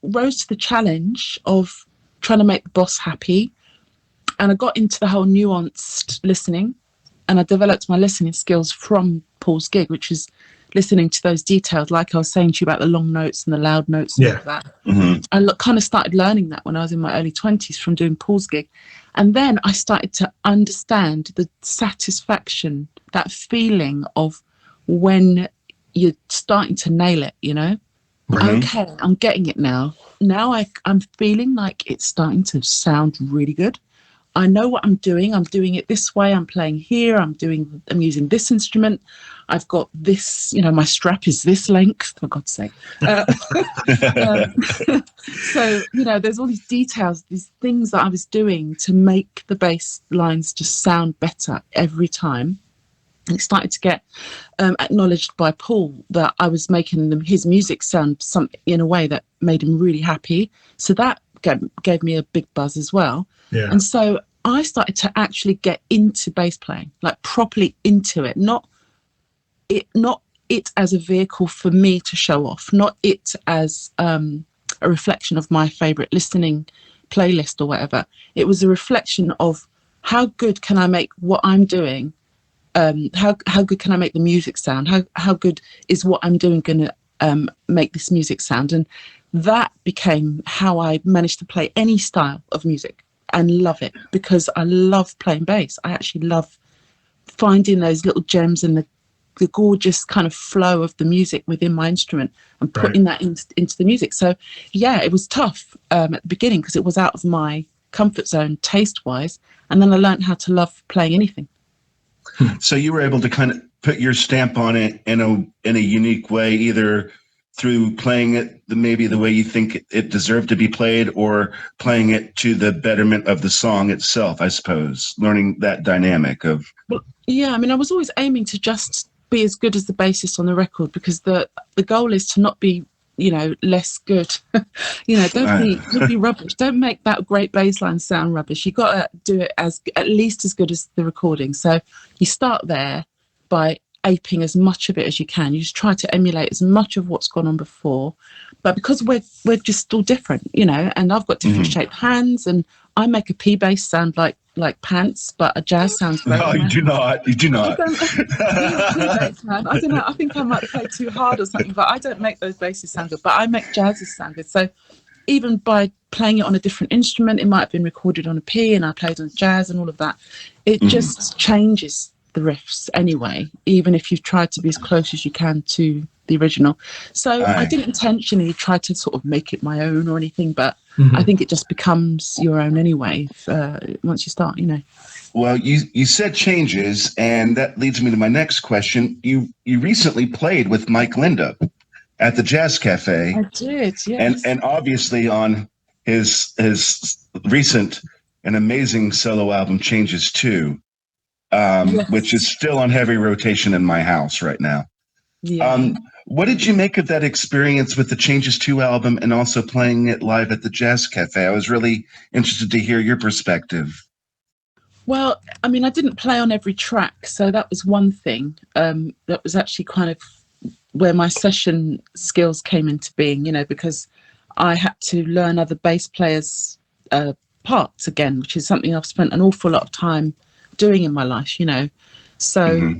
rose to the challenge of trying to make the boss happy. And I got into the whole nuanced listening. And I developed my listening skills from Paul's gig, which is listening to those details, like I was saying to you about the long notes and the loud notes and all of that. Mm-hmm. I kind of started learning that when I was in my early 20s from doing Paul's gig. And then I started to understand the satisfaction, that feeling of when you're starting to nail it, Okay, I'm getting it now. Now I'm feeling like it's starting to sound really good. I know what I'm doing. I'm doing it this way. I'm playing here. I'm using this instrument. I've got this, my strap is this length, for God's sake. So, there's all these details, these things that I was doing to make the bass lines just sound better every time. And it started to get acknowledged by Paul that I was making his music sound in a way that made him really happy. So that gave me a big buzz as well. Yeah. And so I started to actually get into bass playing, like properly into it, not it as a vehicle for me to show off, not it as a reflection of my favorite listening playlist or whatever. It was a reflection of how good can I make what I'm doing. How good can I make the music sound? How good is what I'm doing going to make this music sound? And that became how I managed to play any style of music and love it, because I love playing bass. I actually love finding those little gems and the gorgeous kind of flow of the music within my instrument and putting that into the music. So yeah, it was tough at the beginning because it was out of my comfort zone taste-wise, and then I learned how to love playing anything. So you were able to kind of put your stamp on it in a unique way, either through playing it maybe the way you think it deserved to be played, or playing it to the betterment of the song itself, I suppose, learning that dynamic of... Well, yeah, I mean, I was always aiming to just be as good as the bassist on the record, because the goal is to not be, less good. Don't be rubbish. Don't make that great bass line sound rubbish. You got to do it as at least as good as the recording. So you start there by aping as much of it as you can. You just try to emulate as much of what's gone on before, but because we're just all different, and I've got different shaped hands, and I make a P bass sound like like pants, but a jazz sounds great. No, you do not. You do I not. don't, man. I don't know. I think I might play too hard or something, but I don't make those basses sound good. But I make jazzes sound good. So even by playing it on a different instrument, it might have been recorded on a P and I played on jazz and all of that. It just changes the riffs anyway, even if you've tried to be as close as you can to the original. So I didn't intentionally try to sort of make it my own or anything, but I think it just becomes your own anyway once you start, you know. Well, you said changes, and that leads me to my next question. You recently played with Mike Lindup at the Jazz Cafe. I did, yes. And obviously on his recent and amazing solo album, Changes 2, which is still on heavy rotation in my house right now. Yeah. What did you make of that experience with the Changes 2 album and also playing it live at the Jazz Cafe? I was really interested to hear your perspective. Well, I mean, I didn't play on every track, so that was one thing. That was actually kind of where my session skills came into being, you know, because I had to learn other bass players' parts again, which is something I've spent an awful lot of time doing in my life, you know. So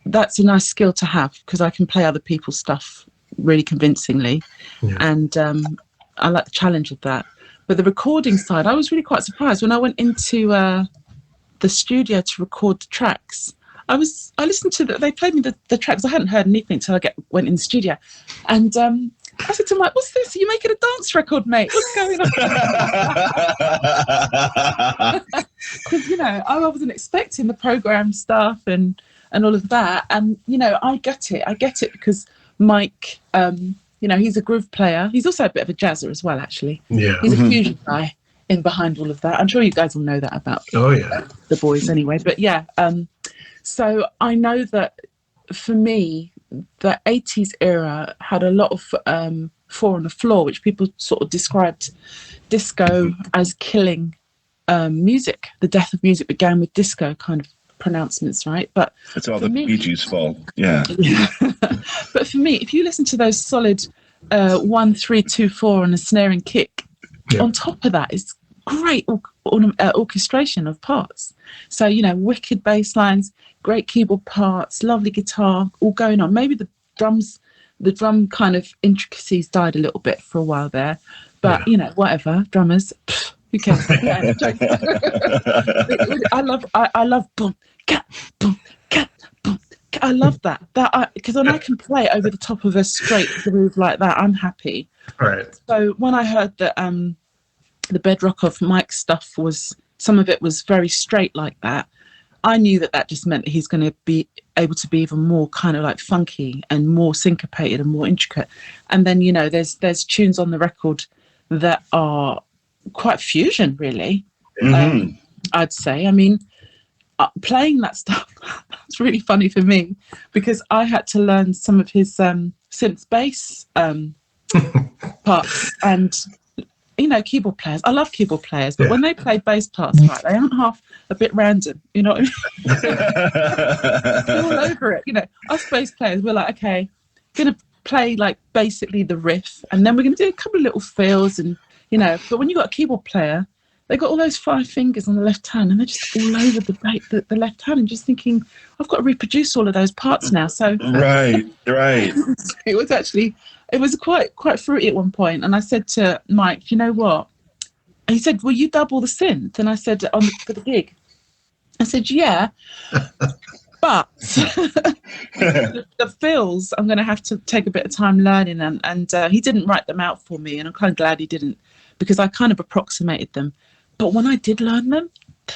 that's a nice skill to have because I can play other people's stuff really convincingly. Yeah. And I like the challenge of that. But the recording side, I was really quite surprised when I went into the studio to record the tracks. I listened to they played me the tracks. I hadn't heard anything until I went in the studio, and I said to Mike, "What's this? Are you making a dance record, mate? What's going on?" Because you know I wasn't expecting the program stuff and all of that, and you know I get it because Mike. You know, he's a groove player. He's also a bit of a jazzer as well, actually. Yeah. He's a fusion guy in behind all of that. I'm sure you guys will know that about the boys anyway. But yeah, so I know that for me, the 80s era had a lot of four on the floor, which people sort of described disco as killing music. The death of music began with disco kind of pronouncements, right? But it's all the Bee Gees' fault. Yeah. But for me, if you listen to those solid 1, 3, 2, 4 and a snare and kick, on top of that is great orchestration of parts. So you know, wicked bass lines, great keyboard parts, lovely guitar, all going on. Maybe the drum kind of intricacies died a little bit for a while there, but you know, whatever. Drummers. Who cares? Yeah, I love boom, cat, boom, cat, boom. I love that because when I can play over the top of a straight groove like that, I'm happy. Right. So when I heard that the bedrock of Mike's stuff some of it was very straight like that, I knew that just meant that he's going to be able to be even more kind of like funky and more syncopated and more intricate. And then you know, there's tunes on the record that are quite fusion, really. I'd say. I mean, playing that stuff was really funny for me because I had to learn some of his synth bass parts, and you know, keyboard players. I love keyboard players, but when they play bass parts, right, they aren't half a bit random. You know what I mean? They're all over it. You know, us bass players, we're like, okay, gonna play like basically the riff, and then we're gonna do a couple of little fills and. You know, but when you've got a keyboard player, they've got all those 5 fingers on the left hand and they're just all over the left hand and just thinking, I've got to reproduce all of those parts now. So Right. It was quite fruity at one point. And I said to Mike, you know what? And he said, will you double the synth? And I said, for the gig. I said, yeah. But the fills, I'm going to have to take a bit of time learning. And he didn't write them out for me. And I'm kind of glad he didn't, because I kind of approximated them. But when I did learn them,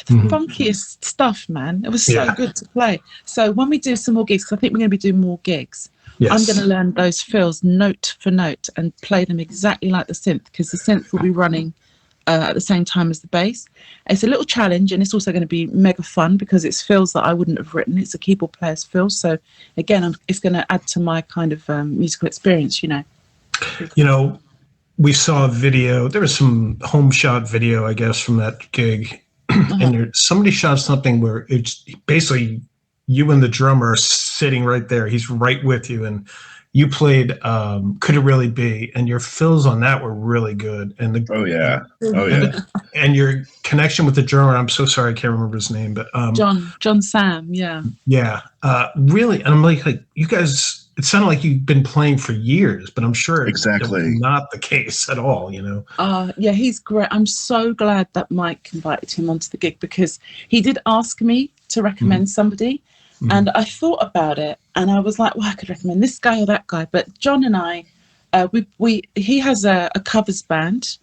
the funkiest stuff, man. It was so good to play. So when we do some more gigs, because I think we're going to be doing more gigs, I'm going to learn those fills note for note and play them exactly like the synth, because the synth will be running at the same time as the bass. It's a little challenge, and it's also going to be mega fun because it's fills that I wouldn't have written. It's a keyboard player's fill. So again, it's going to add to my kind of musical experience, you know. You know, we saw a video. There was some home shot video, I guess, from that gig. And somebody shot something where it's basically you and the drummer are sitting right there. He's right with you. And you played Could It Really Be, and your fills on that were really good. And Oh yeah. Oh yeah. and your connection with the drummer, I'm so sorry I can't remember his name, but John Sam, yeah. yeah, really. And I'm like you guys, it sounded like you've been playing for years, but I'm sure Exactly. it was not the case at all, Yeah, he's great. I'm so glad that Mike invited him onto the gig, because he did ask me to recommend somebody. And I thought about it, and I was like, well, I could recommend this guy or that guy. But John and I, he has a covers band.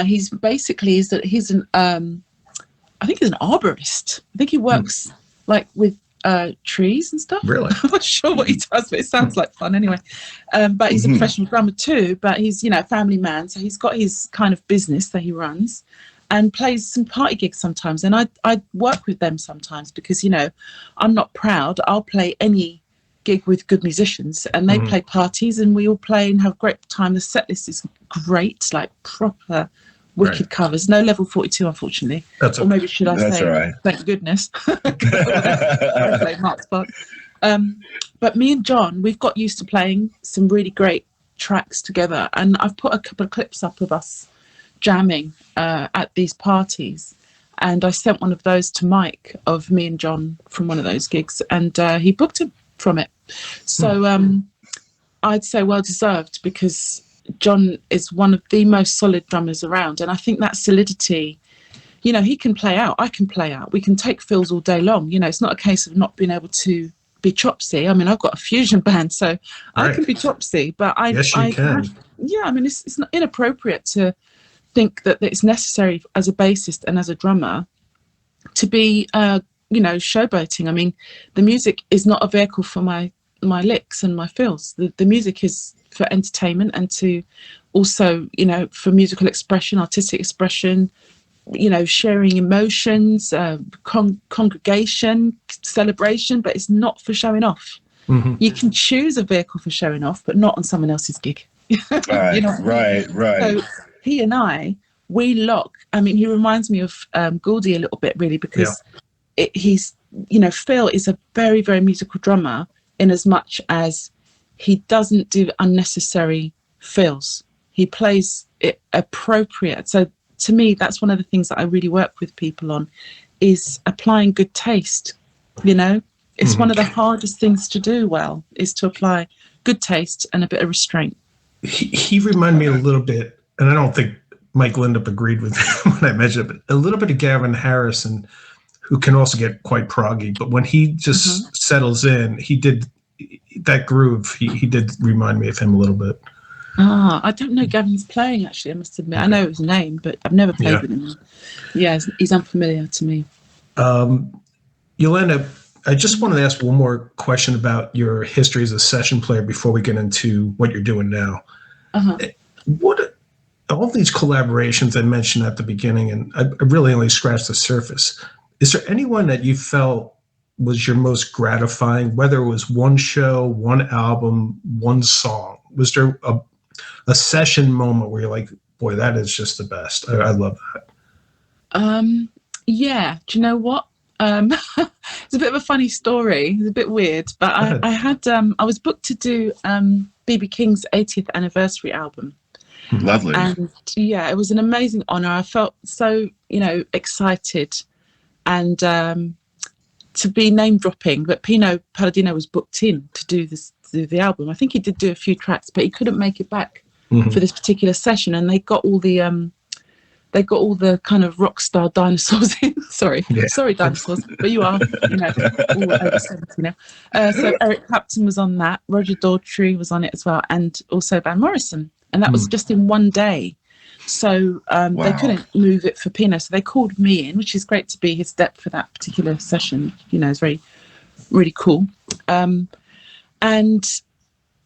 He's an I think he's an arborist. I think he works like with trees and stuff. Really? I'm not sure what he does, but it sounds like fun anyway. But he's a professional drummer too. But he's a family man, so he's got his kind of business that he runs, and plays some party gigs sometimes. And I work with them sometimes because, I'm not proud. I'll play any gig with good musicians, and they play parties, and we all play and have a great time. The set list is great, like proper wicked covers. No level 42, unfortunately. Or maybe should I That's say, all right. thank goodness. I play Mark's part. But me and John, we've got used to playing some really great tracks together. And I've put a couple of clips up of us jamming at these parties, and I sent one of those to Mike of me and John from one of those gigs, and he booked him from it. So I'd say well deserved, because John is one of the most solid drummers around, and I think that solidity, he can play out, I can play out, we can take fills all day long. It's not a case of not being able to be chopsy. I mean, I've got a fusion band, so I can be chopsy, but yes, you can. I mean, it's not inappropriate to think that it's necessary as a bassist and as a drummer to be showboating. I mean, the music is not a vehicle for my licks and my fills. The music is for entertainment, and to also for musical expression, artistic expression, sharing emotions, congregation, celebration, but it's not for showing off. You can choose a vehicle for showing off, but not on someone else's gig. Right. So he and I, we lock. I mean, he reminds me of Gouldy a little bit, really, because he's, Phil is a very, very musical drummer, in as much as he doesn't do unnecessary fills. He plays it appropriate. So to me, that's one of the things that I really work with people on, is applying good taste. It's one of the hardest things to do well, is to apply good taste and a bit of restraint. He reminded me a little bit, and I don't think Mike Lindup agreed with me when I mentioned it, but a little bit of Gavin Harrison, who can also get quite proggy. But when he just settles in, he did that groove. He did remind me of him a little bit. I don't know Gavin's playing, actually, I must admit. I know his name, but I've never played with him. Yeah, he's unfamiliar to me. Yolanda, I just wanted to ask one more question about your history as a session player before we get into what you're doing now. What all these collaborations I mentioned at the beginning, and I really only scratched the surface. Is there anyone that you felt was your most gratifying, whether it was one show, one album, one song? Was there a session moment where you're like, boy, that is just the best? I love that. Yeah. Do you know what? It's a bit of a funny story. It's a bit weird, but I had I was booked to do BB King's 80th anniversary album. Lovely. And yeah, it was an amazing honor. I felt so, excited, and to be name dropping, but Pino Palladino was booked in to do the album. I think he did do a few tracks, but he couldn't make it back for this particular session, and they got all the kind of rock star dinosaurs in. Sorry dinosaurs, but you are, all over 70 now. So Eric Clapton was on that, Roger Daltrey was on it as well, and also Van Morrison, and that was just in one day. So they couldn't move it for Pino, so they called me in, which is great to be his depth for that particular session. It's very, really cool. And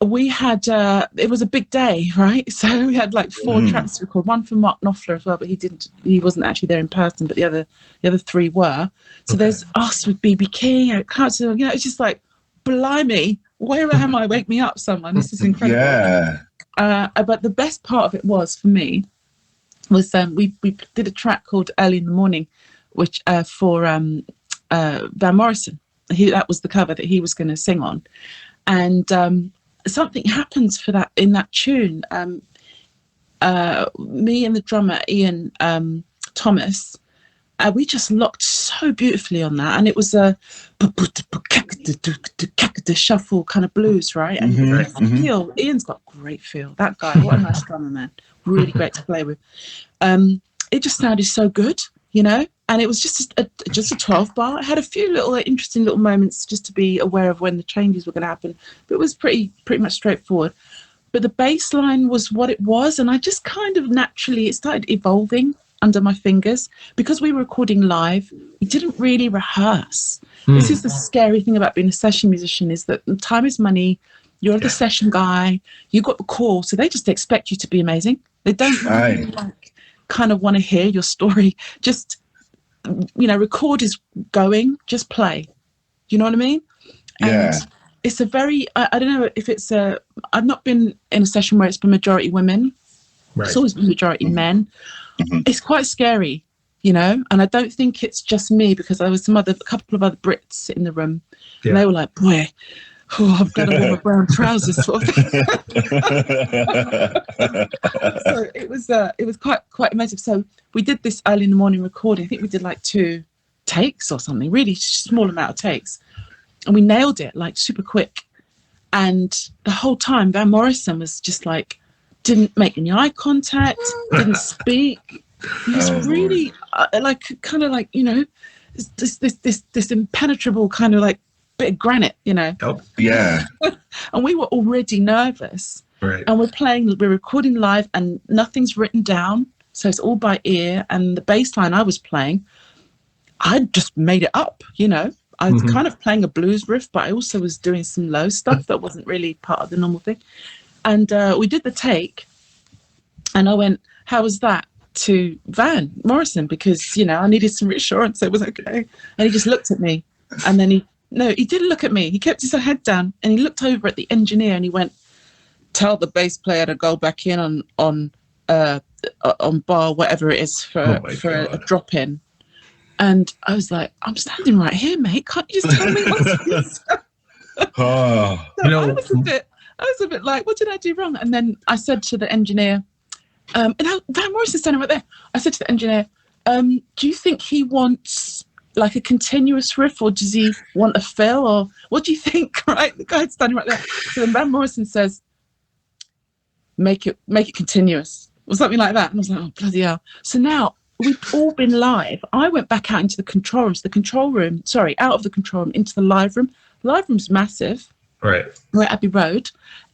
we had it was a big day, right? So we had like 4 tracks to record, one for Mark Knopfler as well, but he wasn't actually there in person, but the other 3 were. So there's us with BB King, Eric Clapton, it's just like, blimey, where am I? Wake me up, someone. This is incredible. Yeah. But the best part of it was, for me, was we did a track called Early in the Morning, which for Van Morrison. That was the cover that he was going to sing on. And something happens for that in that tune. Me and the drummer Ian Thomas, we just locked so beautifully on that, and it was a shuffle kind of blues, right? And feel, Ian's got great feel. That guy, what a nice drummer, man. Really great to play with. It just sounded so good, you know. And it was just a 12 bar. It had a few little interesting little moments just to be aware of when the changes were going to happen. But it was pretty much straightforward. But the bass line was what it was, and I just kind of naturally, it started evolving under my fingers. Because we were recording live, we didn't really rehearse. This is the scary thing about being a session musician, is that time is money. You're the session guy, you got the call, so they just expect you to be amazing. They don't really kind of want to hear your story. Just, you know, record is going, just play. You know what I mean? Yeah. And it's a very, I don't know if it's I've not been in a session where it's been majority women. Right. It's always been majority men. It's quite scary, you know, and I don't think it's just me, because there was a couple of other Brits in the room, and they were like, boy, I've got to wear my brown trousers sort of thing. So it was quite immersive. So we did this early in the morning recording. I think we did like 2 takes or something, really small amount of takes, and we nailed it like super quick. And the whole time Van Morrison was just like, didn't make any eye contact, didn't speak. He was really like, kind of like, you know, this impenetrable kind of like bit of granite, you know. Yeah. And we were already nervous. Right. And we're recording live, and nothing's written down, so it's all by ear. And the bass line I was playing, I just made it up, you know. I was kind of playing a blues riff, but I also was doing some low stuff that wasn't really part of the normal thing. And we did the take, and I went, how was that, to Van Morrison, because, you know, I needed some reassurance it was okay. And he just looked at me, and then he didn't look at me. He kept his head down, and he looked over at the engineer, and he went, tell the bass player to go back in on bar, whatever it is, for a drop in. And I was like, I'm standing right here, mate. Can't you just tell me what's this? So You know, I was a bit like, what did I do wrong? And then I said to the engineer, and Van Morrison's standing right there. I said to the engineer, do you think he wants like a continuous riff, or does he want a fill, or what do you think? Right, the guy's standing right there. So then Van Morrison says, make it continuous, or something like that. And I was like, oh bloody hell. So now we've all been live. I went back out into the control room, out of the control room into the live room. The live room's massive. right. We're at Abbey Road.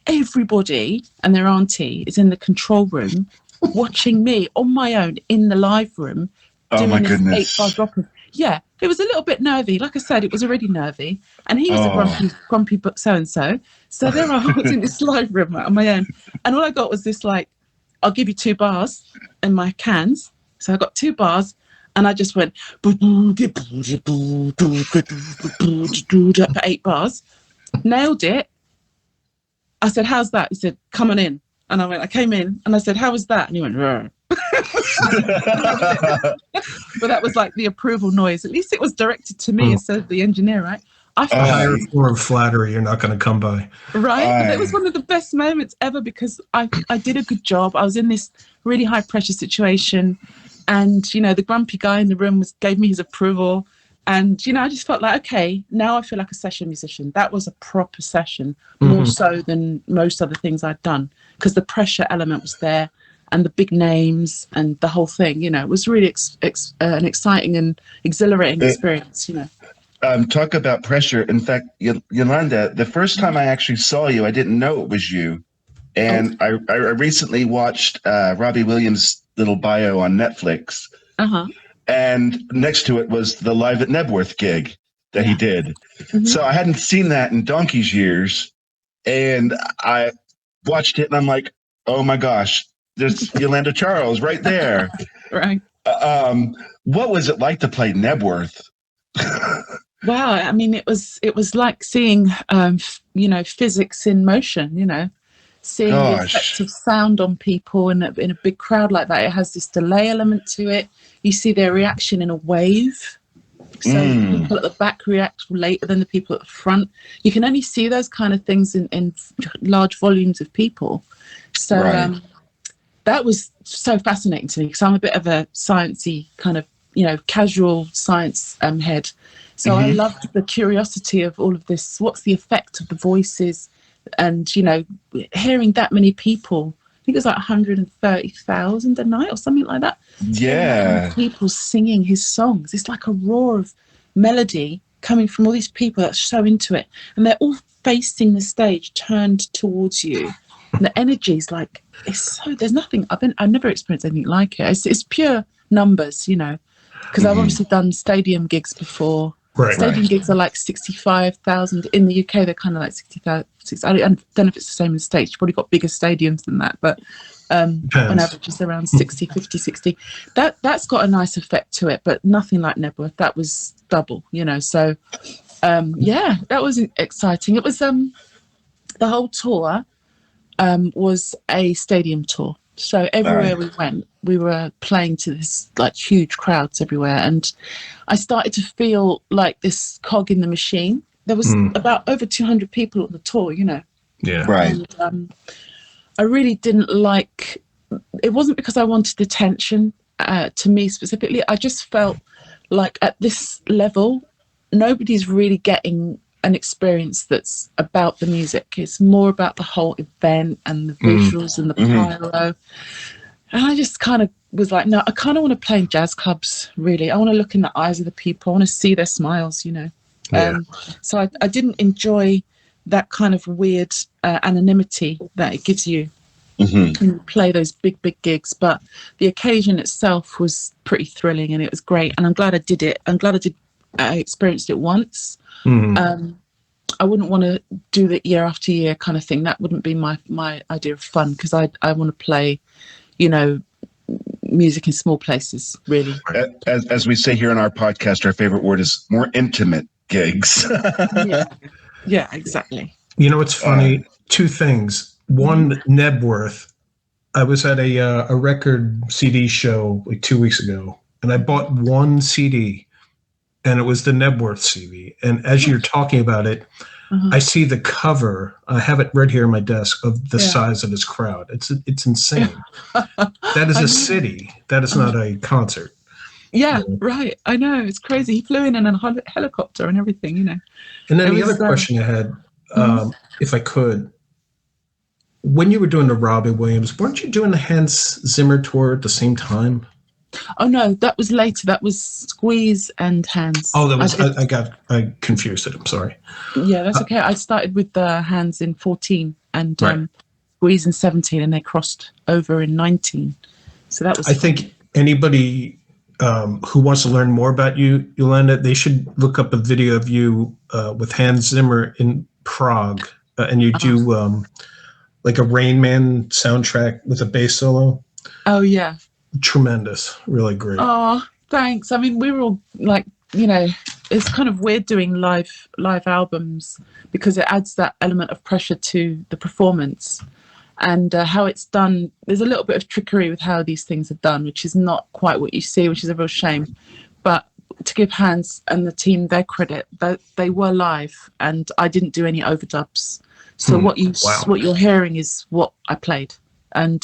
Everybody and their auntie is in the control room watching me on my own in the live room doing my this goodness. 8-bar drop. Yeah, it was a little bit nervy. Like I said, it was already nervy. And he was a grumpy book so-and-so. So there I was in this live room on my own. And all I got was this, like, I'll give you 2 bars in my cans. So I got 2 bars, and I just went for 8 bars. Nailed it. I said, how's that? He said, come on in. And I went, I came in, and I said, how was that? And he went, Rrr. But that was like the approval noise. At least it was directed to me instead of the engineer, right? I A felt higher form of flattery you're not going to come by. right. And it was one of the best moments ever, because I did a good job. I was in this really high pressure situation, and you know, the grumpy guy in the room gave me his approval, and you know, I just felt like, okay, now I feel like a session musician. That was a proper session, more so than most other things I'd done, because the pressure element was there, and the big names and the whole thing. You know, it was really an exciting and exhilarating experience. You know. Talk about pressure. In fact, Yolanda, the first time I actually saw you, I didn't know it was you. And I recently watched Robbie Williams' little bio on Netflix. And next to it was the Live at Nebworth gig that he did. So I hadn't seen that in donkey's years. And I watched it, and I'm like, oh my gosh, there's Yolanda Charles right there. Right. What was it like to play Nebworth? Wow, I mean, it was like seeing, you know, physics in motion. You know, seeing the effect of sound on people in a big crowd like that. It has this delay element to it. You see their reaction in a wave. So the people at the back react later than the people at the front. You can only see those kind of things in large volumes of people. So Right. that was so fascinating to me, because I'm a bit of a sciencey kind of, casual science head. So I loved the curiosity of all of this. What's the effect of the voices? And, hearing that many people, I think it was like 130,000 a night or something like that. Yeah. People singing his songs. It's like a roar of melody coming from all these people that's so into it. And they're all facing the stage, turned towards you. And the energy is like, there's nothing, I've never experienced anything like it. It's pure numbers, because I've obviously done stadium gigs before. Right. Stadium gigs are like 65,000. In the UK, they're kind of like 60,000. I don't know if it's the same in the States. You've probably got bigger stadiums than that, but on average, it's around 50, 60. That's got a nice effect to it, but nothing like Nebworth. That was double, So, that was exciting. It was the whole tour was a stadium tour. So everywhere we went, we were playing to this like huge crowds everywhere, and I started to feel like this cog in the machine. There was about over 200 people on the tour, Yeah. Right. And I really didn't like. It wasn't because I wanted attention to me specifically. I just felt like at this level, nobody's really getting an experience that's about the music. It's more about the whole event and the visuals and the pyro. And I just kind of was like, no, I kind of want to play in jazz clubs, really. I want to look in the eyes of the people. I want to see their smiles, Yeah. So I didn't enjoy that kind of weird anonymity that it gives you when you play those big gigs. But the occasion itself was pretty thrilling, and it was great. And I'm glad I did it. I'm glad I experienced it once. I wouldn't want to do that year after year kind of thing. That wouldn't be my idea of fun, because I want to play, music in small places, really. As we say here in our podcast, our favorite word is more intimate gigs. Yeah, exactly. It's funny. Two things. One, Nebworth. I was at a record CD show like 2 weeks ago, and I bought one CD, and it was the Nebworth CD. And as you're talking about it, I see the cover. I have it right here on my desk of the size of this crowd. It's insane. That is a city. That is not a concert. Yeah, right. I know. It's crazy. He flew in a helicopter and everything, And then the other question I had, if I could, when you were doing the Robin Williams, weren't you doing the Hans Zimmer tour at the same time? Oh no, that was later. That was Squeeze and Hands. Oh, that was I confused it. I'm sorry. Yeah, that's okay. I started with the Hands in 14 and Squeeze in 17, and they crossed over in 19. So that was. I think anybody who wants to learn more about you, Yolanda, they should look up a video of you with Hans Zimmer in Prague, and you do like a Rain Man soundtrack with a bass solo. Oh yeah. Tremendous, really great. Oh, thanks. I mean, we were all like, it's kind of weird doing live albums, because it adds that element of pressure to the performance, and how it's done. There's a little bit of trickery with how these things are done, which is not quite what you see, which is a real shame. But to give Hans and the team their credit, they were live, and I didn't do any overdubs. So what you're hearing is what I played, and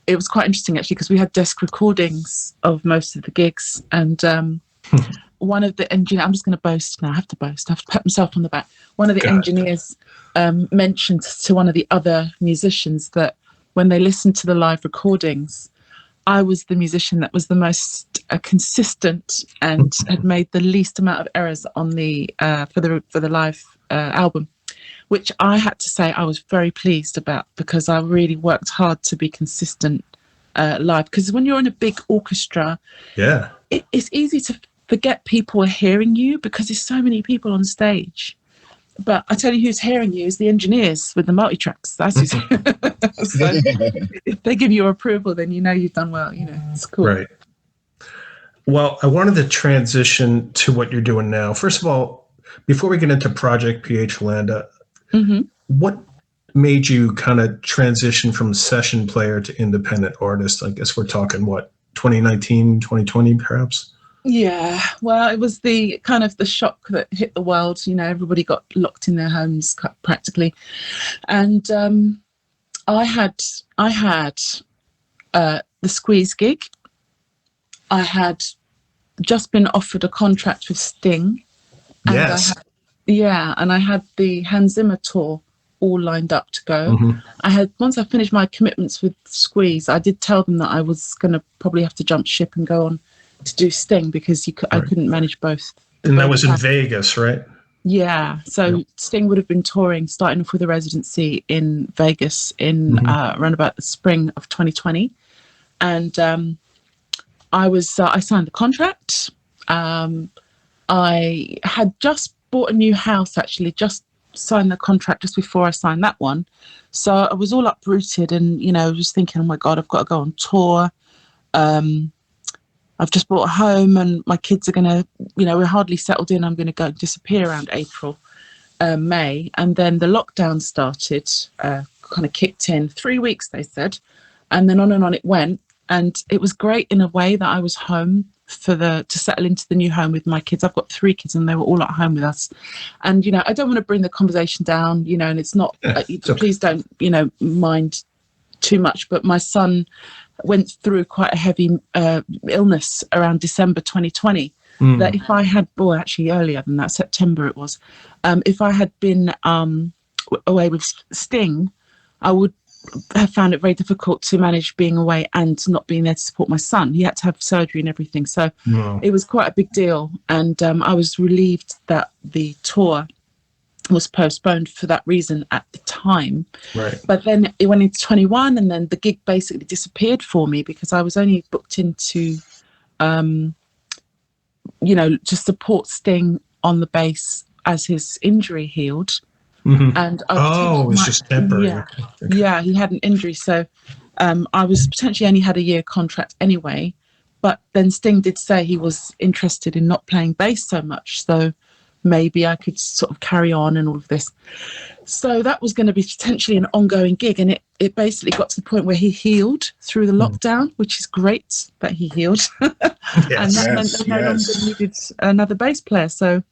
it was quite interesting actually, because we had desk recordings of most of the gigs, and one of the engineers, I'm just going to boast now, I have to pat myself on the back. One of the engineers mentioned to one of the other musicians that when they listened to the live recordings, I was the musician that was the most consistent and had made the least amount of errors on the for the live album, which I had to say I was very pleased about, because I really worked hard to be consistent live. Because when you're in a big orchestra, it's easy to forget people are hearing you, because there's so many people on stage. But I tell you who's hearing you is the engineers with the multi-tracks. That's who's so if they give you approval, then you've done well. It's cool. Right. Well, I wanted to transition to what you're doing now. First of all, before we get into Project PH, Yolanda, what made you kind of transition from session player to independent artist? I guess we're talking, 2019, 2020, perhaps? Yeah, well, it was the kind of the shock that hit the world. Everybody got locked in their homes practically, and I had the Squeeze gig. I had just been offered a contract with Sting, and Yes. I had the Hans Zimmer tour all lined up to go. Mm-hmm. Once I finished my commitments with Squeeze, I did tell them that I was going to probably have to jump ship and go on to do Sting because I couldn't manage both. And that was in Vegas, right? Yeah. So Sting would have been touring, starting off with a residency in Vegas in around about the spring of 2020. And I signed the contract. I had just bought a new house, actually, just signed the contract just before I signed that one. So I was all uprooted and, just thinking, oh my God, I've got to go on tour. I've just bought a home and my kids are going to, we're hardly settled in. I'm going to go disappear around April, May. And then the lockdown started, kind of kicked in 3 weeks, they said. And then on it went. And it was great in a way that I was home to settle into the new home with my kids. I've got 3 kids and they were all at home with us. And, I don't want to bring the conversation down, and it's not, please don't, mind too much. But my son went through quite a heavy illness around December 2020. That if I had, actually earlier than that, September it was, if I had been away with Sting, I would have found it very difficult to manage being away and not being there to support my son. He had to have surgery and everything. So it was quite a big deal. And I was relieved that the tour was postponed for that reason at the time. Right. But then it went into 21 and then the gig basically disappeared for me because I was only booked into, to support Sting on the bass as his injury healed. Mm-hmm. And it was just temporary. Yeah, yeah, he had an injury. So I was potentially only had a year contract anyway. But then Sting did say he was interested in not playing bass so much. So maybe I could sort of carry on and all of this. So that was going to be potentially an ongoing gig. And it basically got to the point where he healed through the lockdown, which is great that he healed. And that meant they no longer needed another bass player. So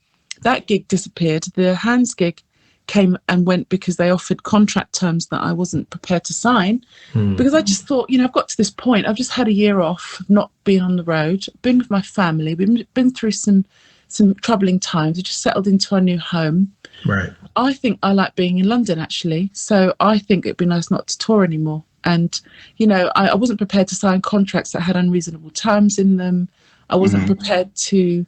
that gig disappeared. The Hans gig came and went because they offered contract terms that I wasn't prepared to sign. Because I just thought, I've got to this point. I've just had a year off, not been on the road, been with my family, been through some troubling times. We just settled into our new home. Right. I think I like being in London, actually. So I think it'd be nice not to tour anymore. And, I wasn't prepared to sign contracts that had unreasonable terms in them. I wasn't prepared to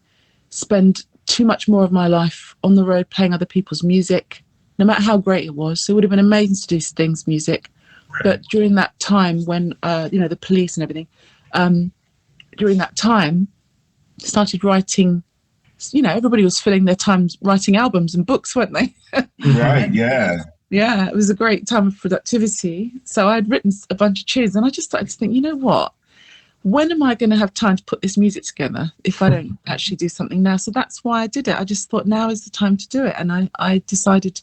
spend too much more of my life on the road playing other people's music, no matter how great it was. It would have been amazing to do Sting's music. Right. But during that time when, the police and everything, during that time, started writing, everybody was filling their time writing albums and books, weren't they? Right, yeah. Yeah, it was a great time of productivity. So I'd written a bunch of tunes and I just started to think, you know what? When am I going to have time to put this music together if I don't actually do something now? So that's why I did it. I just thought now is the time to do it. And I decided,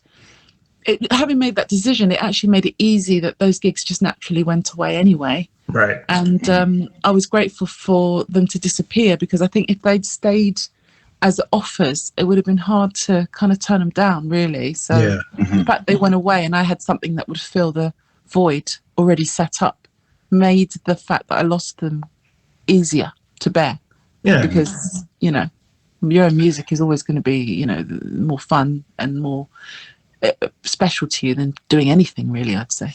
having made that decision, it actually made it easy that those gigs just naturally went away anyway. Right. And I was grateful for them to disappear because I think if they'd stayed as offers, it would have been hard to kind of turn them down, really. So the fact they went away and I had something that would fill the void already set up made the fact that I lost them easier to bear. Yeah. Because, your own music is always going to be, more fun and more special to you than doing anything, really, I'd say.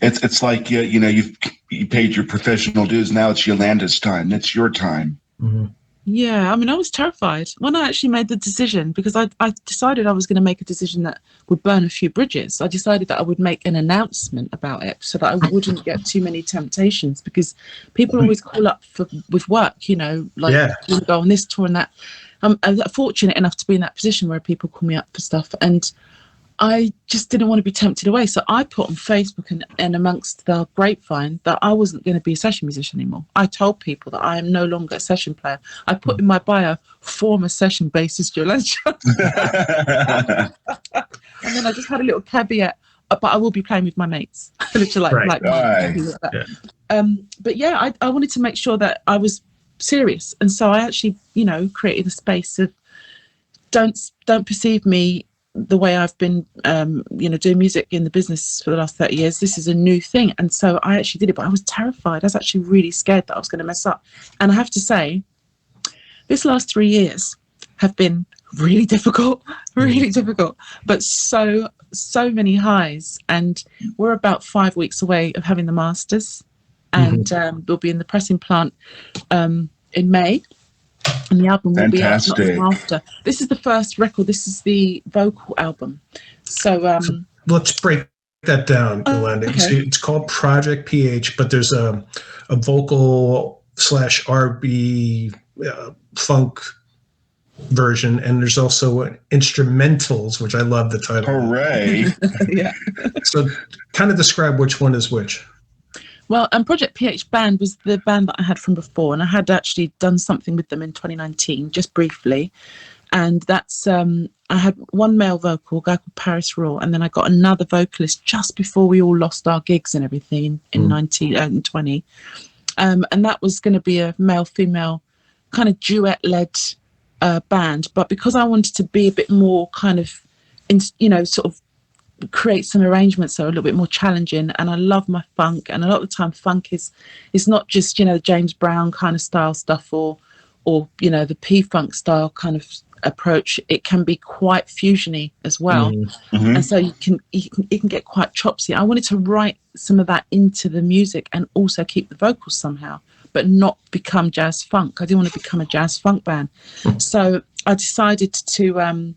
It's like, you paid your professional dues. Now it's Yolanda's time. It's your time. Mm-hmm. Yeah, I mean, I was terrified when I actually made the decision because I decided I was going to make a decision that would burn a few bridges. I decided that I would make an announcement about it so that I wouldn't get too many temptations because people always call up with work, you go on this tour and that. I'm fortunate enough to be in that position where people call me up for stuff and I just didn't want to be tempted away. So I put on Facebook and amongst the grapevine that I wasn't going to be a session musician anymore. I told people that I am no longer a session player. I put in my bio, former session bassist Yolanda Charles. And then I just had a little caveat, but I will be playing with my mates. But yeah, I wanted to make sure that I was serious. And so I actually, created a space of don't perceive me the way I've been, doing music in the business for the last 30 years. This is a new thing. And so I actually did it, but I was terrified. I was actually really scared that I was going to mess up. And I have to say, this last 3 years have been really difficult, but so many highs. And we're about 5 weeks away of having the masters, and we'll be in the pressing plant in May. And the album will be out not long after. This is the first record. This is the vocal album. So let's break that down, Yolanda. Okay. So it's called Project PH, but there's a vocal / R&B funk version, and there's also instrumentals, which I love the title. Hooray! Yeah. So kind of describe which one is which. Well, Project PH Band was the band that I had from before, and I had actually done something with them in 2019, just briefly. And that's, I had one male vocal, a guy called Paris Raw, and then I got another vocalist just before we all lost our gigs and everything in 20. And that was going to be a male-female kind of duet-led band. But because I wanted to be a bit more kind of, sort of create some arrangements that are a little bit more challenging, and I love my funk, and a lot of the time funk is not just the James Brown kind of style stuff or the P-funk style kind of approach. It can be quite fusiony as well. And so it can get quite chopsy. I wanted to write some of that into the music and also keep the vocals somehow, but not become jazz funk. I didn't want to become a jazz funk band. So I decided to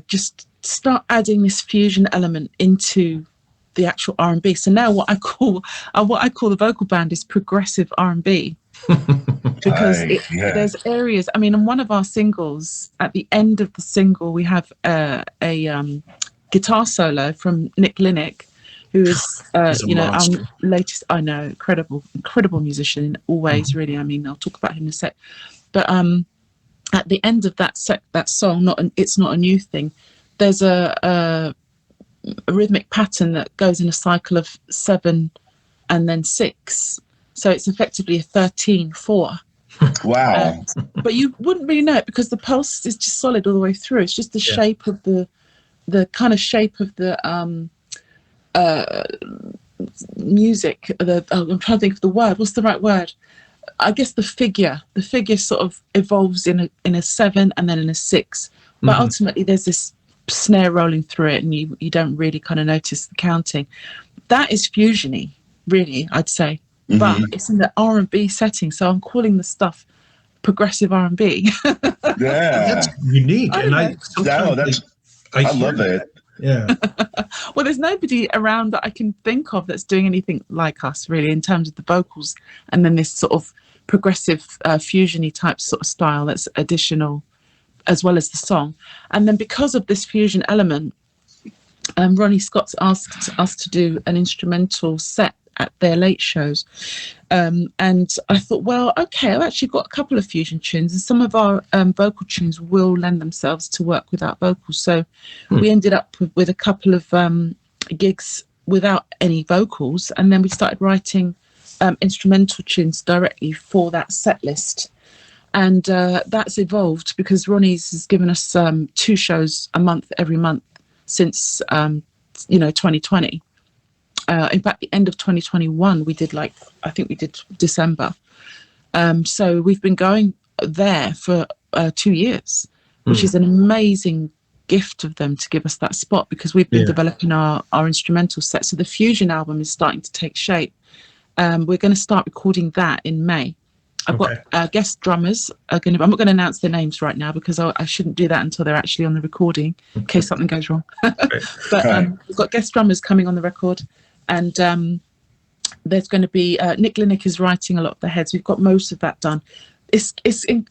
just start adding this fusion element into the actual R&B. So now what I call the vocal band is progressive R&B, because there's areas. I mean, on one of our singles, at the end of the single, we have a guitar solo from Nick Linick, who is our latest. I know, incredible musician always. Really, I mean, I'll talk about him in a sec. But at the end of that song, it's not a new thing. There's a rhythmic pattern that goes in a cycle of 7 and then 6. So it's effectively a 13/4. Wow. But you wouldn't really know it because the pulse is just solid all the way through. It's just the shape of the kind of shape of the music. I'm trying to think of the word. What's the right word? I guess the figure sort of evolves in a 7 and then in a 6. But ultimately there's this snare rolling through it, and you don't really kind of notice the counting. That is fusiony, really, I'd say. But it's in the R&B setting, so I'm calling the stuff progressive R&B. Yeah, that's unique, and I love it. Yeah. Well, there's nobody around that I can think of that's doing anything like us, really, in terms of the vocals, and then this sort of progressive fusiony type sort of style that's additional, as well as the song. And then because of this fusion element, Ronnie Scott's asked us to do an instrumental set at their late shows. And I thought, well, okay, I've actually got a couple of fusion tunes, and some of our vocal tunes will lend themselves to work without vocals. So we ended up with a couple of gigs without any vocals, and then we started writing instrumental tunes directly for that set list. And that's evolved because Ronnie's has given us 2 shows a month, every month since 2020. In fact, the end of 2021, we did I think we did December. So we've been going there for 2 years, which is an amazing gift of them to give us that spot, because we've been developing our instrumental set. So the fusion album is starting to take shape. We're going to start recording that in May. I've got guest drummers I'm not going to announce their names right now because I shouldn't do that until they're actually on the recording in case something goes wrong. But we've got guest drummers coming on the record, and there's going to be Nick Linick is writing a lot of the heads. We've got most of that done. It's going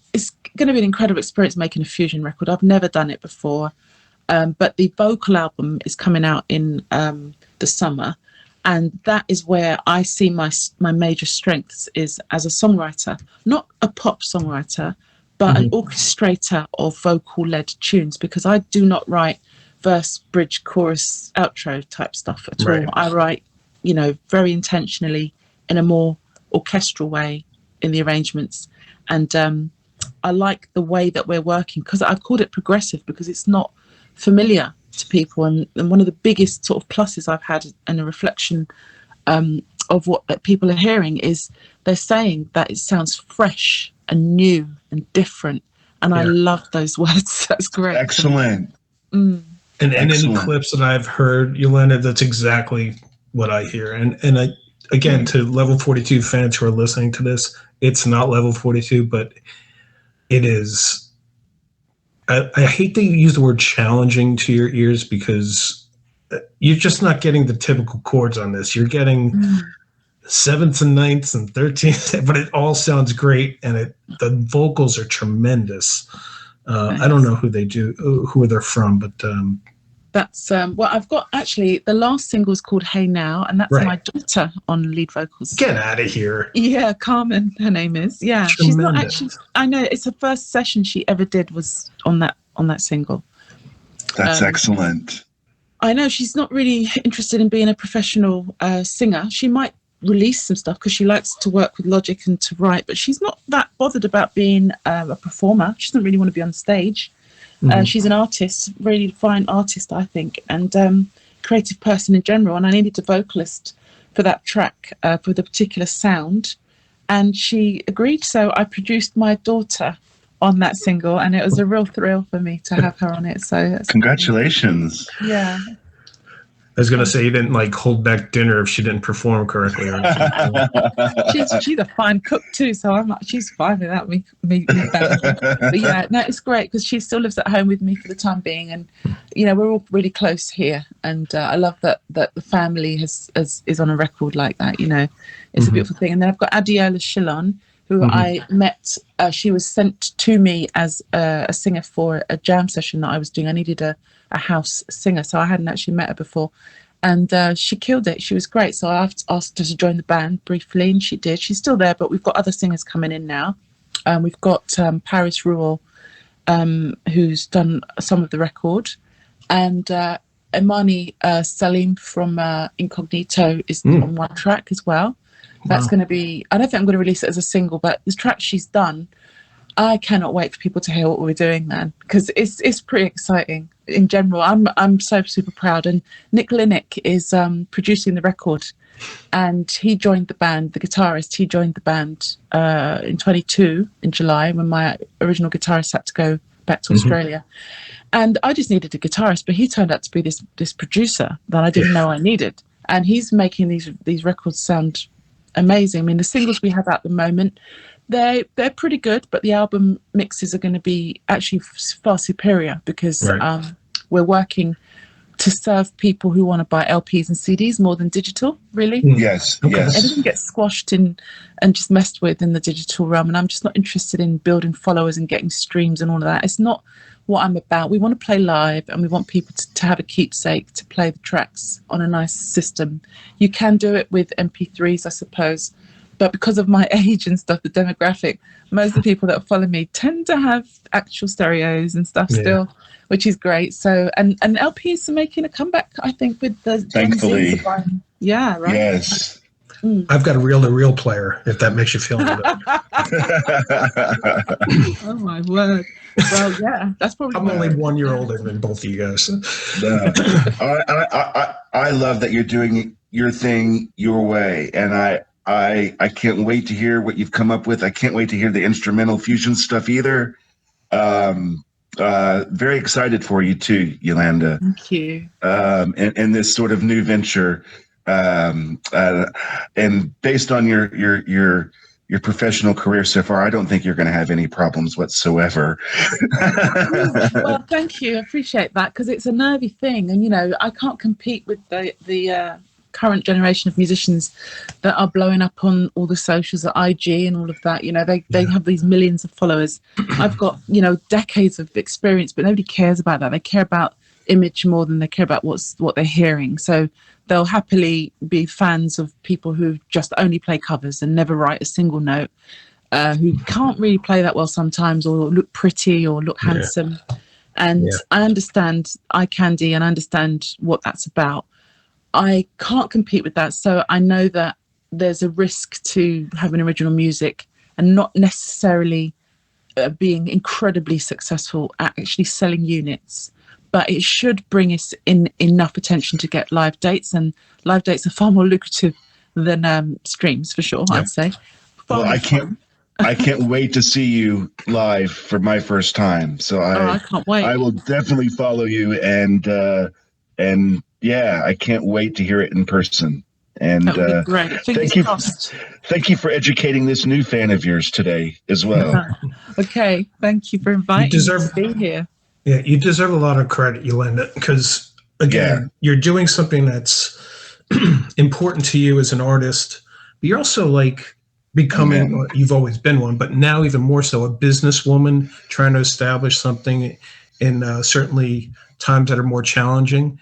to be an incredible experience making a fusion record. I've never done it before, but the vocal album is coming out in the summer. And that is where I see my major strengths is as a songwriter, not a pop songwriter, but an orchestrator of vocal-led tunes, because I do not write verse, bridge, chorus, outro type stuff at all. I write, very intentionally in a more orchestral way, in the arrangements, and I like the way that we're working, because I've called it progressive because it's not familiar to people, and one of the biggest sort of pluses I've had and a reflection of what people are hearing is they're saying that it sounds fresh and new and different, and I love those words. That's great. Excellent. And in the clips that I've heard, Yolanda, that's exactly what I hear. And I, again, to Level 42 fans who are listening to this, it's not Level 42, but it is. I hate that you use the word challenging to your ears, because you're just not getting the typical chords on this. You're getting sevenths and ninths and 13ths, but it all sounds great, and the vocals are tremendous. I don't know who they're from, but that's well, I've got, actually, the last single is called Hey Now, and that's my daughter on lead vocals. Get out of here. Yeah, Carmen, her name is. Yeah, tremendous. She's not actually, I know, it's the first session she ever did was on that single. That's excellent. I know she's not really interested in being a professional singer. She might release some stuff because she likes to work with Logic and to write, but she's not that bothered about being a performer. She doesn't really want to be on stage. She's an artist, really fine artist, I think, and creative person in general. And I needed a vocalist for that track, for the particular sound, and she agreed. So I produced my daughter on that single, and it was a real thrill for me to have her on it. So congratulations. Yeah. I was going to say, you didn't hold back dinner if she didn't perform correctly. Or she's a fine cook too, so she's fine with that. Me but yeah, no, it's great because she still lives at home with me for the time being, and we're all really close here, and I love that the family is on a record like that. It's a beautiful thing. And then I've got Adiola Shillon, who I met. She was sent to me as a singer for a jam session that I was doing. I needed a house singer, so I hadn't actually met her before, and she killed it. She was great, so I asked her to join the band briefly, and she did. She's still there, but we've got other singers coming in now. We've got Paris Ruel, who's done some of the record, and Imani Salim from Incognito is on one track as well. That's going to be, I don't think I'm going to release it as a single, but the track she's done, I cannot wait for people to hear what we're doing, man, because it's pretty exciting. In general, I'm so super proud. And Nick Linick is producing the record, and he joined the band. The guitarist, he joined the band in 22 in July, when my original guitarist had to go back to Australia, and I just needed a guitarist. But he turned out to be this producer that I didn't know I needed, and he's making these records sound amazing. I mean, the singles we have at the moment, they're pretty good, but the album mixes are going to be actually far superior, because we're working to serve people who want to buy LPs and CDs more than digital, really. Yes. Everything gets squashed in and just messed with in the digital realm, and I'm just not interested in building followers and getting streams and all of that. It's not what I'm about. We want to play live, and we want people to have a keepsake, to play the tracks on a nice system. You can do it with MP3s, I suppose, but because of my age and stuff, the demographic, most of the people that follow me tend to have actual stereos and stuff still, which is great. So, and LPs are making a comeback, I think, with the thankfully. Yeah, right. Yes. I've got a reel-to-reel player, if that makes you feel any better. Oh my word. Well, yeah, that's probably. I'm only 1 year older than both of you guys. No. I love that you're doing your thing your way, and I can't wait to hear what you've come up with. I can't wait to hear the instrumental fusion stuff either. Very excited for you too, Yolanda. Thank you. And this sort of new venture, and based on your professional career so far, I don't think you're going to have any problems whatsoever. Well, thank you. I appreciate that, because it's a nervy thing, and I can't compete with the current generation of musicians that are blowing up on all the socials at IG and all of that. They have these millions of followers. I've got decades of experience, but nobody cares about that. They care about image more than they care about what they're hearing. So they'll happily be fans of people who just only play covers and never write a single note, who can't really play that well sometimes, or look pretty or look handsome. And I understand eye candy, and I understand what that's about. I can't compete with that. So I know that there's a risk to having original music and not necessarily being incredibly successful at actually selling units. But it should bring us in enough attention to get live dates, and live dates are far more lucrative than streams, for sure. I'd say. Well, I can't wait to see you live for my first time. So I can't wait. I will definitely follow you, and yeah, I can't wait to hear it in person. And that would be great. Thank you for educating this new fan of yours today as well. Okay, thank you for inviting me to be here. Yeah, you deserve a lot of credit, Yolanda, because again, you're doing something that's important to you as an artist, but you're also like becoming, you've always been one, but now even more so, a businesswoman trying to establish something in certainly times that are more challenging.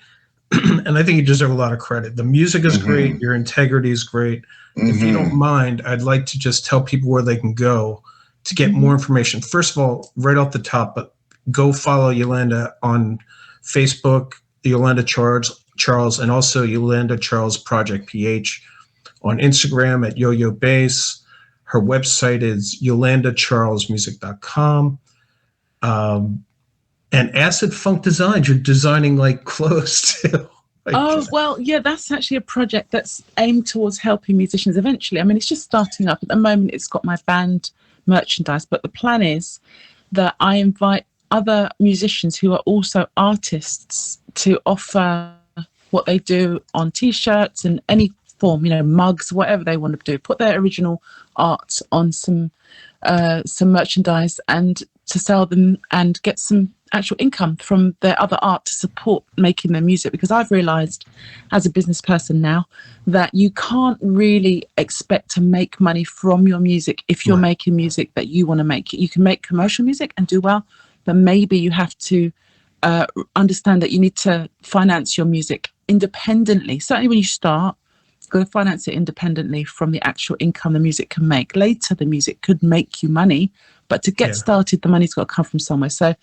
And I think you deserve a lot of credit. The music is great. Your integrity is great. If you don't mind, I'd like to just tell people where they can go to get more information. First of all, right off the top, but go follow Yolanda on Facebook, Yolanda Charles, and also Yolanda Charles Project PH on Instagram at Yo-Yo Bass. Her website is yolandacharlesmusic.com. And Acid Funk Designs, you're designing like clothes too. Well, yeah, that's actually a project that's aimed towards helping musicians eventually. I mean, it's just starting up. At the moment, it's got my band merchandise, but the plan is that I invite other musicians who are also artists to offer what they do on T-shirts and any form, mugs, whatever they want to do, put their original art on some merchandise and to sell them and get some actual income from their other art to support making their music. Because I've realized as a business person now that you can't really expect to make money from your music if you're making music that you want to make. You can make commercial music and do well, but maybe you have to understand that you need to finance your music independently. Certainly when you start, you've got to finance it independently from the actual income the music can make. Later, the music could make you money, but to get started, the money's got to come from somewhere. So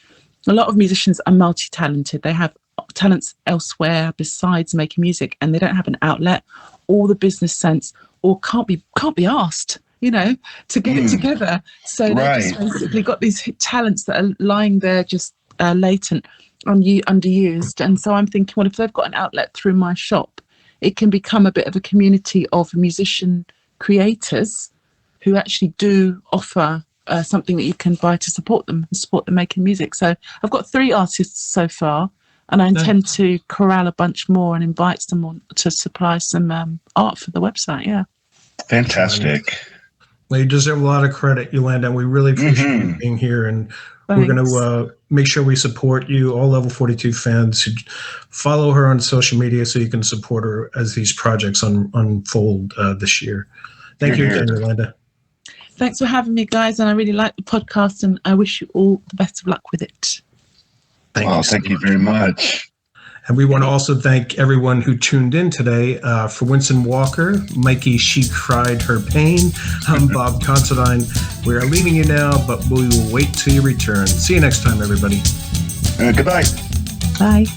a lot of musicians are multi-talented. They have talents elsewhere besides making music, and they don't have an outlet or the business sense, or can't be asked, to get it together. So they've just basically got these talents that are lying there just latent, underused. And so I'm thinking, well, if they've got an outlet through my shop, it can become a bit of a community of musician creators who actually do offer something that you can buy to support them making music. So I've got 3 artists so far, and I intend to corral a bunch more and invite them on to supply some art for the website. Yeah. Fantastic. Well, you deserve a lot of credit, Yolanda. We really appreciate you being here, and we're going to make sure we support you, all Level 42 fans. Who follow her on social media so you can support her as these projects unfold this year. Thank you again, Yolanda. Thanks for having me, guys, and I really like the podcast, and I wish you all the best of luck with it. Thank you very much. And we want to also thank everyone who tuned in today. For Winston Walker, Mikey, she cried her pain. I'm Bob Considine. We are leaving you now, but we will wait till you return. See you next time, everybody. Goodbye. Bye.